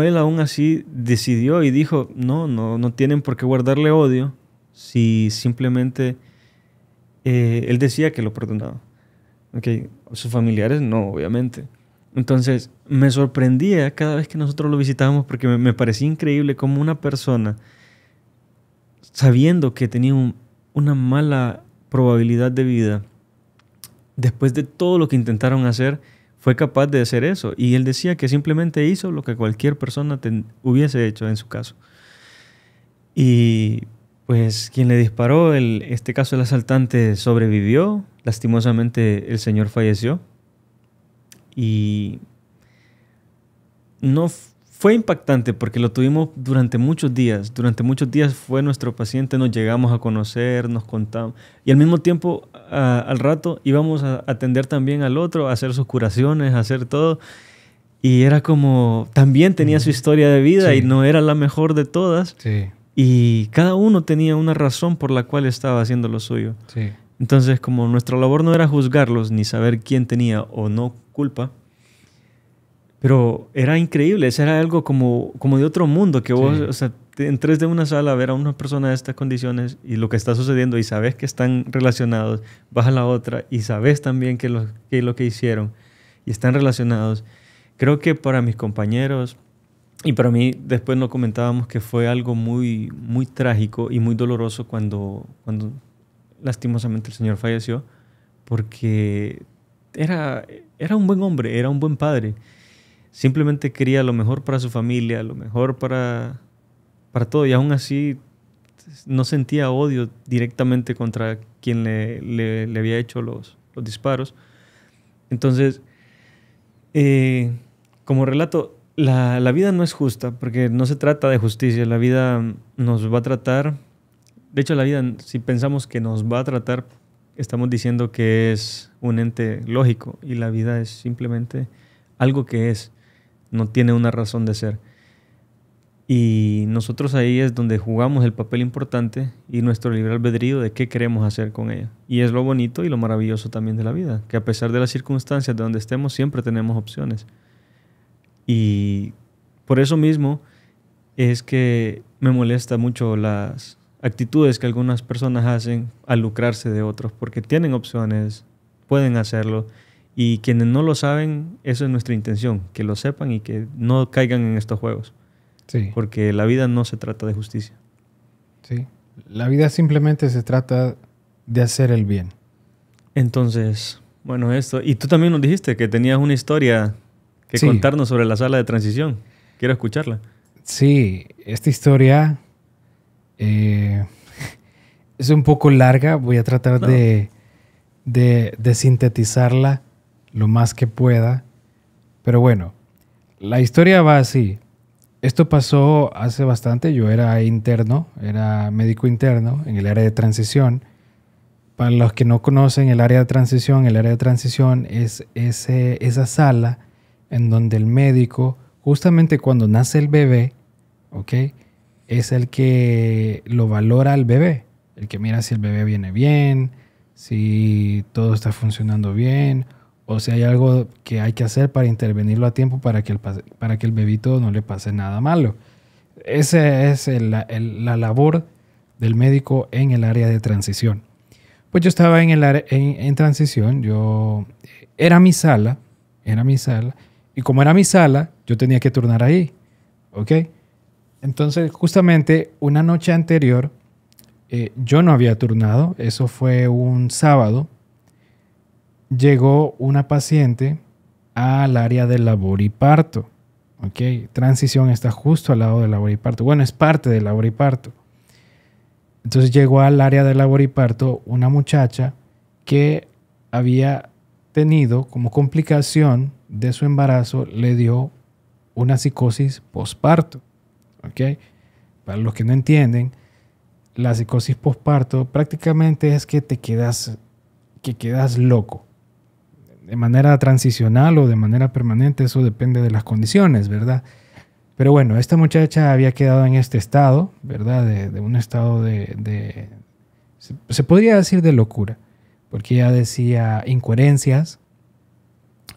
él aún así decidió y dijo, no tienen por qué guardarle odio si simplemente él decía que lo perdonaba. Okay. Sus familiares no, obviamente. Entonces me sorprendía cada vez que nosotros lo visitábamos porque me parecía increíble cómo una persona, sabiendo que tenía una mala probabilidad de vida, después de todo lo que intentaron hacer, fue capaz de hacer eso. Y él decía que simplemente hizo lo que cualquier persona hubiese hecho en su caso. Y pues quien le disparó, este caso del asaltante, sobrevivió. Lastimosamente el señor falleció. Y no fue impactante porque lo tuvimos durante muchos días. Durante muchos días fue nuestro paciente, nos llegamos a conocer, nos contamos. Y al mismo tiempo, al rato, íbamos a atender también al otro, a hacer sus curaciones, a hacer todo. Y era como, también tenía su historia de vida y no era la mejor de todas. Sí. Y cada uno tenía una razón por la cual estaba haciendo lo suyo. Sí. Entonces, como nuestra labor no era juzgarlos ni saber quién tenía o no culpa, pero era increíble, eso era algo como de otro mundo, que vos, o sea, entres de una sala a ver a una persona de estas condiciones y lo que está sucediendo y sabes que están relacionados, vas a la otra y sabes también que lo que hicieron y están relacionados. Creo que para mis compañeros y para mí, después nos comentábamos que fue algo muy, muy trágico y muy doloroso cuando lastimosamente el señor falleció, porque era un buen hombre, era un buen padre. Simplemente quería lo mejor para su familia, lo mejor para todo. Y aún así no sentía odio directamente contra quien le había hecho los disparos. Entonces, como relato, la vida no es justa porque no se trata de justicia. La vida nos va a tratar. De hecho, la vida, si pensamos que nos va a tratar, estamos diciendo que es un ente lógico y la vida es simplemente algo que es. No tiene una razón de ser. Y nosotros ahí es donde jugamos el papel importante y nuestro libre albedrío de qué queremos hacer con ella. Y es lo bonito y lo maravilloso también de la vida, que a pesar de las circunstancias de donde estemos, siempre tenemos opciones. Y por eso mismo es que me molesta mucho las actitudes que algunas personas hacen al lucrarse de otros, porque tienen opciones, pueden hacerlo. Y quienes no lo saben, eso es nuestra intención, que lo sepan y que no caigan en estos juegos. Sí. Porque la vida no se trata de justicia. Sí. La vida simplemente se trata de hacer el bien. Entonces, bueno, esto. Y tú también nos dijiste que tenías una historia que contarnos sobre la sala de transición. Quiero escucharla. Sí, esta historia es un poco larga. Voy a tratar de sintetizarla lo más que pueda. Pero bueno, la historia va así. Esto pasó hace bastante. Yo era interno, era médico interno en el área de transición. Para los que no conocen el área de transición es esa sala en donde el médico, justamente cuando nace el bebé, ¿ok?, es el que lo valora al bebé. El que mira si el bebé viene bien, si todo está funcionando bien, o si hay algo que hay que hacer para intervenirlo a tiempo para que el bebito no le pase nada malo. Esa es la labor del médico en el área de transición. Pues yo estaba en transición, era mi sala, y como era mi sala, yo tenía que turnar ahí, ¿ok? Entonces, justamente una noche anterior, yo no había turnado, eso fue un sábado. Llegó una paciente al área de labor y parto. ¿Okay? Transición está justo al lado de labor y parto. Bueno, es parte de labor y parto. Entonces llegó al área de labor y parto una muchacha que había tenido como complicación de su embarazo, le dio una psicosis posparto. ¿Okay? Para los que no entienden, la psicosis posparto prácticamente es que quedas loco. De manera transicional o de manera permanente, eso depende de las condiciones, ¿verdad? Pero bueno, esta muchacha había quedado en este estado, ¿verdad? De un estado se podría decir de locura, porque ella decía incoherencias,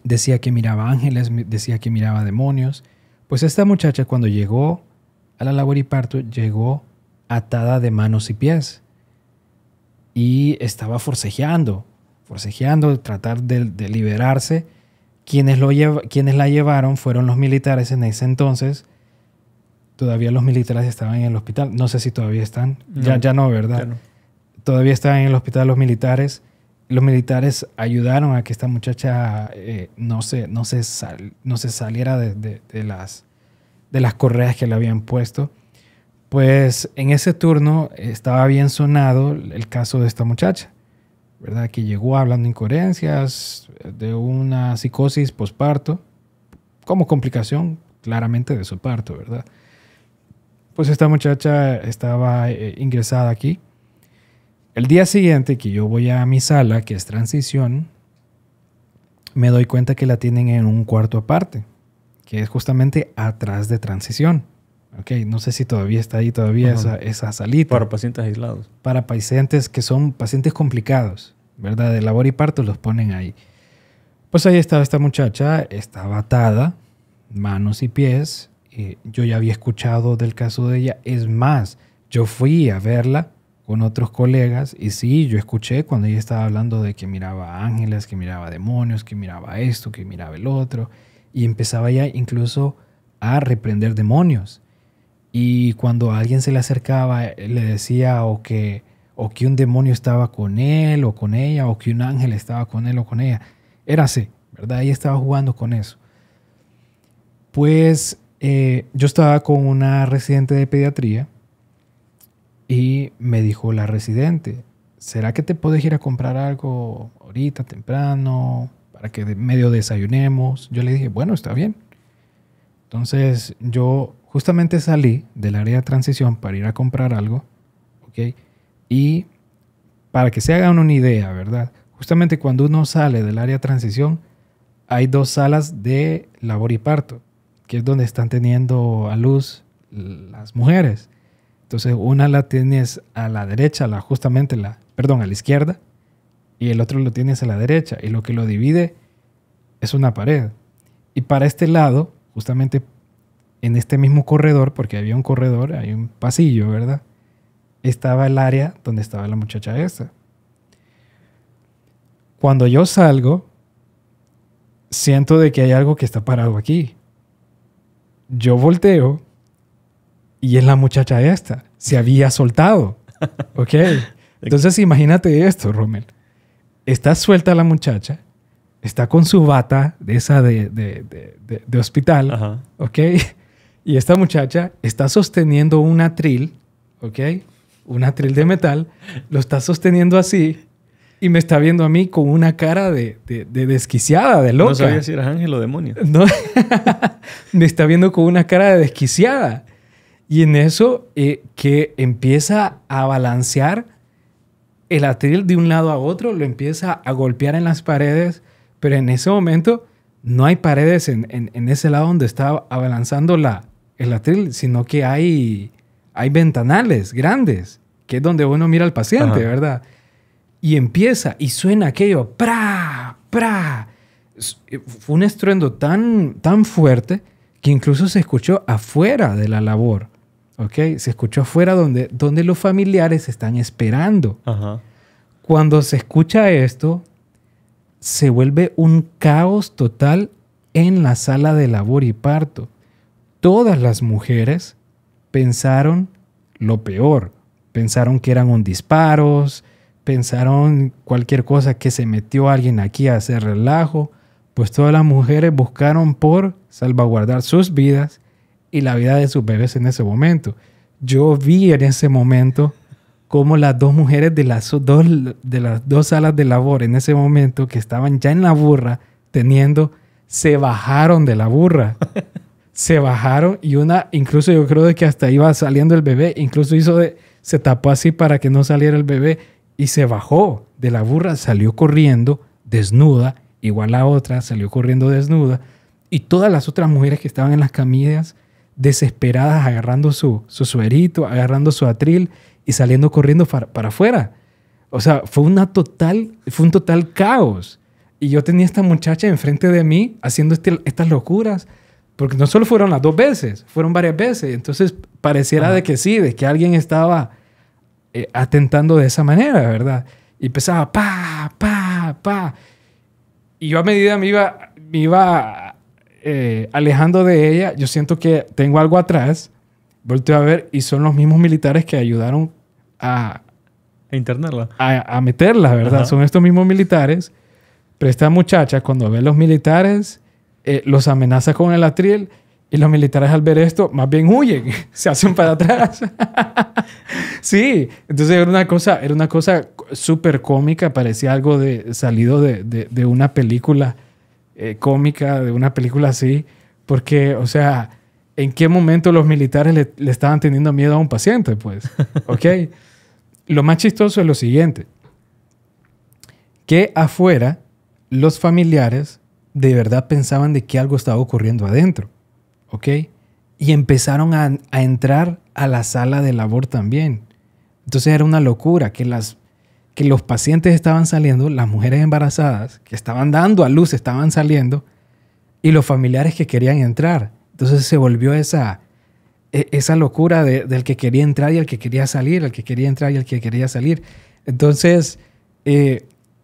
decía que miraba ángeles, decía que miraba demonios. Pues esta muchacha, cuando llegó a la labor y parto, llegó atada de manos y pies y estaba forcejeando, tratar de liberarse. Quienes la llevaron fueron los militares en ese entonces. Todavía los militares estaban en el hospital. No sé si todavía están. No, ya no, ¿verdad? Ya no. Todavía estaban en el hospital los militares. Los militares ayudaron a que esta muchacha no se saliera de las correas que le habían puesto. Pues en ese turno estaba bien sonado el caso de esta muchacha, ¿verdad? Que llegó hablando incoherencias de una psicosis posparto, como complicación claramente de su parto, ¿verdad? Pues esta muchacha estaba ingresada aquí. El día siguiente que yo voy a mi sala, que es transición, me doy cuenta que la tienen en un cuarto aparte, que es justamente atrás de transición. Okay, no sé si todavía está ahí esa salita. Para pacientes aislados. Para pacientes que son pacientes complicados, ¿verdad? De labor y parto los ponen ahí. Pues ahí estaba esta muchacha, estaba atada, manos y pies. Yo ya había escuchado del caso de ella. Es más, yo fui a verla con otros colegas y sí, yo escuché cuando ella estaba hablando de que miraba ángeles, que miraba demonios, que miraba esto, que miraba el otro. Y empezaba ya incluso a reprender demonios. Y cuando a alguien se le acercaba, le decía o que un demonio estaba con él o con ella, o que un ángel estaba con él o con ella. Era así, ¿verdad? Ella estaba jugando con eso. Pues yo estaba con una residente de pediatría y me dijo la residente, ¿será que te puedes ir a comprar algo ahorita temprano para que medio desayunemos? Yo le dije, bueno, está bien. Entonces yo justamente salí del área de transición para ir a comprar algo, ¿ok? Y para que se hagan una idea, ¿verdad? Justamente cuando uno sale del área de transición, hay 2 salas de labor y parto, que es donde están teniendo a luz las mujeres. Entonces, una la tienes a la derecha, a la izquierda, y el otro lo tienes a la derecha, y lo que lo divide es una pared. Y para este lado, justamente en este mismo corredor, porque había un corredor, hay un pasillo, ¿verdad? Estaba el área donde estaba la muchacha esta. Cuando yo salgo, siento de que hay algo que está parado aquí. Yo volteo y es la muchacha esta. Se había soltado. ¿Ok? Entonces imagínate esto, Rommel. Está suelta la muchacha. Está con su bata de esa de hospital. Ajá. ¿Ok? Y esta muchacha está sosteniendo un atril. ¿Ok? Un atril de metal. Lo está sosteniendo así. Y me está viendo a mí con una cara de desquiciada, de loca. No sabía si eras ángel o demonio. No. Me está viendo con una cara de desquiciada. Y en eso que empieza a balancear el atril de un lado a otro, lo empieza a golpear en las paredes, pero en ese momento no hay paredes en ese lado donde está abalanzando el atril, sino que hay ventanales grandes, que es donde uno mira al paciente, Ajá. ¿verdad? Y empieza y suena aquello, ¡pra! ¡pra! Fue un estruendo tan fuerte que incluso se escuchó afuera de la labor. ¿Ok? Se escuchó afuera donde los familiares están esperando. Ajá. Cuando se escucha esto, se vuelve un caos total en la sala de labor y parto. Todas las mujeres pensaron lo peor. Pensaron que eran un disparos, pensaron cualquier cosa, que se metió alguien aquí a hacer relajo. Pues todas las mujeres buscaron por salvaguardar sus vidas y la vida de sus bebés en ese momento. Yo vi en ese momento cómo las 2 mujeres de las 2 salas de labor en ese momento, que estaban ya en la burra se bajaron de la burra. Se bajaron y una, incluso yo creo de que hasta iba saliendo el bebé, incluso se tapó así para que no saliera el bebé y se bajó de la burra, salió corriendo desnuda, igual la otra salió corriendo desnuda, y todas las otras mujeres que estaban en las camillas desesperadas, agarrando su suerito, agarrando su atril y saliendo corriendo para afuera. O sea, fue un total caos. Y yo tenía esta muchacha enfrente de mí haciendo estas locuras, porque no solo fueron las 2 veces, fueron varias veces. Entonces pareciera de que sí, de que alguien estaba atentando de esa manera, ¿verdad? Y empezaba pa, pa, pa. Y yo a medida me iba alejando de ella, yo siento que tengo algo atrás, volteo a ver y son los mismos militares que ayudaron a internarla. A meterla, ¿verdad? Ajá. Son estos mismos militares. Pero esta muchacha, cuando ve a los militares, los amenaza con el atril y los militares al ver esto, más bien huyen, se hacen para atrás. Sí, entonces era una cosa súper cómica, parecía algo salido de una película cómica, de una película así, porque, o sea, ¿en qué momento los militares le estaban teniendo miedo a un paciente? Pues, ¿ok? Lo más chistoso es lo siguiente, que afuera los familiares de verdad pensaban de que algo estaba ocurriendo adentro, ¿ok? Y empezaron a entrar a la sala de labor también. Entonces era una locura que los pacientes estaban saliendo, las mujeres embarazadas que estaban dando a luz estaban saliendo y los familiares que querían entrar. Entonces se volvió esa locura del que quería entrar y el que quería salir, el que quería entrar y el que quería salir. Entonces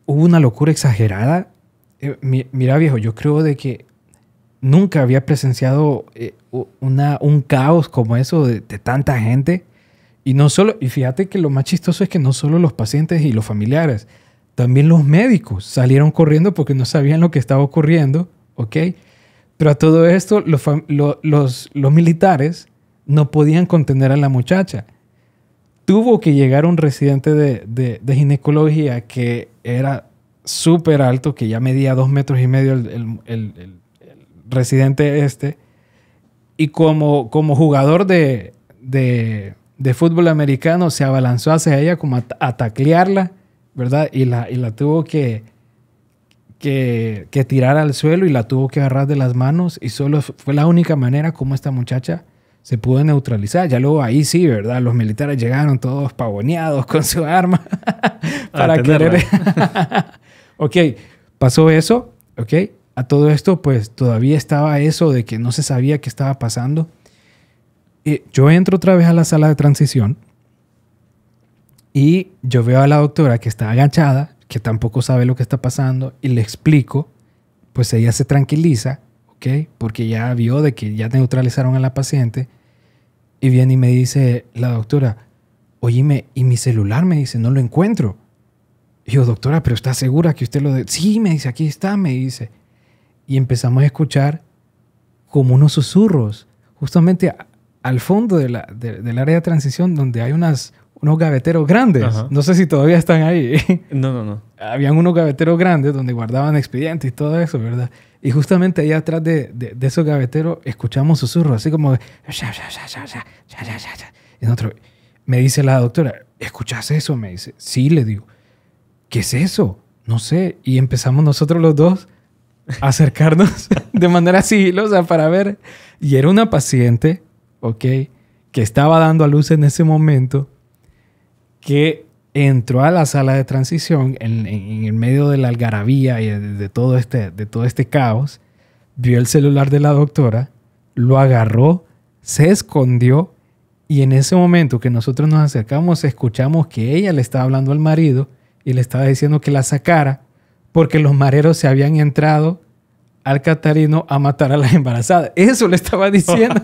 hubo una locura exagerada. Mira, viejo, yo creo de que nunca había presenciado un caos como eso de tanta gente. Y fíjate que lo más chistoso es que no solo los pacientes y los familiares, también los médicos salieron corriendo porque no sabían lo que estaba ocurriendo, ¿ok? Pero a todo esto, los militares no podían contener a la muchacha. Tuvo que llegar un residente de ginecología que era súper alto, que ya medía 2,5 metros el residente este. Y como jugador de fútbol americano, se abalanzó hacia ella como a taclearla, ¿verdad? Y la tuvo que tirar al suelo y la tuvo que agarrar de las manos. Y solo fue la única manera como esta muchacha se pudo neutralizar. Ya luego ahí sí, ¿verdad? Los militares llegaron todos pavoneados con su arma para querer... Ok, pasó eso, ok. A todo esto, pues todavía estaba eso de que no se sabía qué estaba pasando. Yo entro otra vez a la sala de transición y yo veo a la doctora que está agachada, que tampoco sabe lo que está pasando, y le explico. Pues ella se tranquiliza, ok, porque ya vio de que ya neutralizaron a la paciente. Y viene y me dice la doctora, oye, ¿y mi celular? Me dice, no lo encuentro. Y yo, doctora, ¿pero está segura que usted lo... Sí, me dice, aquí está, me dice. Y empezamos a escuchar como unos susurros, justamente al fondo del área de transición, donde hay unos gaveteros grandes. Ajá. No sé si todavía están ahí. No. Habían unos gaveteros grandes donde guardaban expedientes y todo eso, ¿verdad? Y justamente ahí atrás de esos gaveteros escuchamos susurros, así como... Y nosotros, me dice la doctora, ¿escuchas eso? Me dice, sí, le digo. ¿Qué es eso? No sé. Y empezamos nosotros los dos a acercarnos de manera sigilosa para ver. Y era una paciente, ¿ok? Que estaba dando a luz en ese momento, que entró a la sala de transición en el medio de la algarabía y de todo este caos, vio el celular de la doctora, lo agarró, se escondió, y en ese momento que nosotros nos acercamos, escuchamos que ella le estaba hablando al marido y le estaba diciendo que la sacara porque los mareros se habían entrado al Catarino a matar a las embarazadas. Eso le estaba diciendo.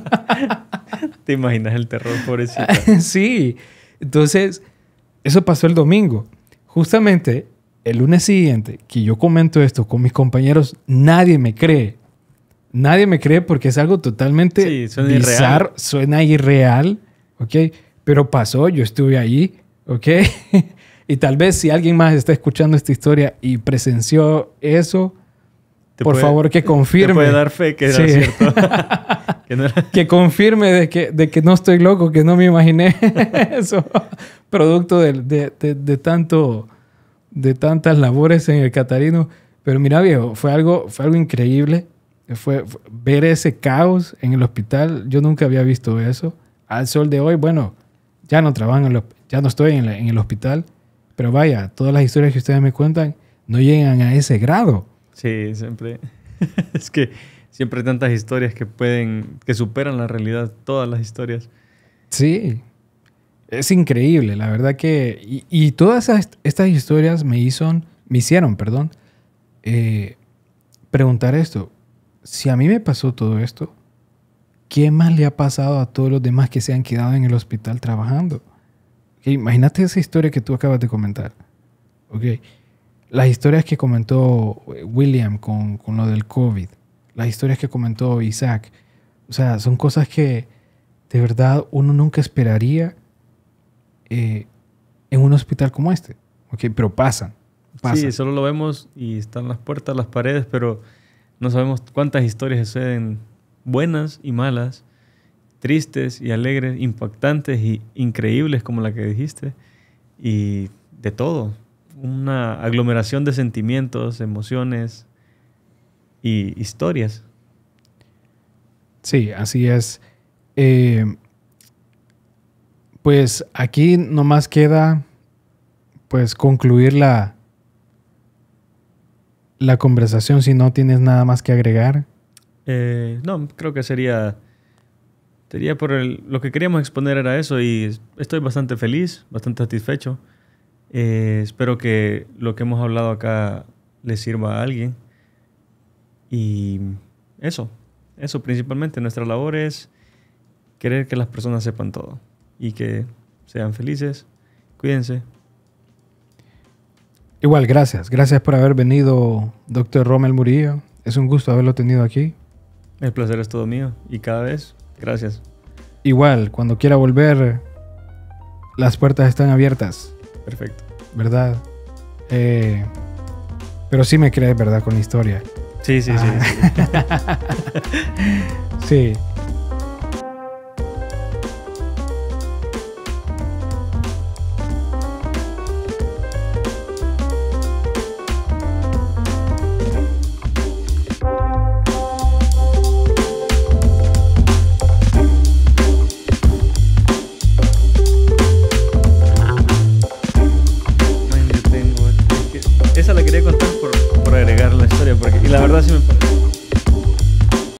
¿Te imaginas el terror, pobrecita? Sí. Entonces, eso pasó el domingo. Justamente el lunes siguiente que yo comento esto con mis compañeros, nadie me cree. Nadie me cree porque es algo totalmente bizarro. Suena irreal, ¿ok? Pero pasó, yo estuve ahí, ¿ok? Y tal vez si alguien más está escuchando esta historia y presenció eso, por favor que confirme. Te puede dar fe que era cierto. Que confirme de que no estoy loco, que no me imaginé eso. Producto de tantas labores en el Catarino. Pero mira, viejo, fue algo increíble. Fue ver ese caos en el hospital. Yo nunca había visto eso. Al sol de hoy, bueno, ya no trabajo, ya no estoy en el hospital. Pero vaya, todas las historias que ustedes me cuentan no llegan a ese grado. Sí, siempre. Es que siempre hay tantas historias que superan la realidad, todas las historias. Sí, es increíble, la verdad que... Y todas estas historias me hicieron, preguntar esto. Si a mí me pasó todo esto, ¿qué más le ha pasado a todos los demás que se han quedado en el hospital trabajando? Imagínate esa historia que tú acabas de comentar. Okay. Las historias que comentó William con lo del COVID. Las historias que comentó Isaac. O sea, son cosas que de verdad uno nunca esperaría en un hospital como este. Okay, pero pasan. Sí, solo lo vemos y están las puertas, las paredes, pero no sabemos cuántas historias suceden buenas y malas, tristes y alegres, impactantes y increíbles como la que dijiste, y de todo. Una aglomeración de sentimientos, emociones y historias. Sí, así es. Pues aquí nomás queda pues concluir la conversación si no tienes nada más que agregar. No, creo que sería por lo que queríamos exponer era eso, y estoy bastante feliz, bastante satisfecho. Espero que lo que hemos hablado acá le sirva a alguien. Y eso principalmente. Nuestra labor es querer que las personas sepan todo y que sean felices. Cuídense. Igual, gracias. Gracias por haber venido, doctor Rommel Murillo. Es un gusto haberlo tenido aquí. El placer es todo mío. Y cada vez, gracias. Igual, cuando quiera volver, las puertas están abiertas. Perfecto. ¿Verdad? Pero sí me crees, ¿verdad? Con la historia. Sí. Sí. Esa la quería contar por agregar la historia, porque, y la verdad sí me parece.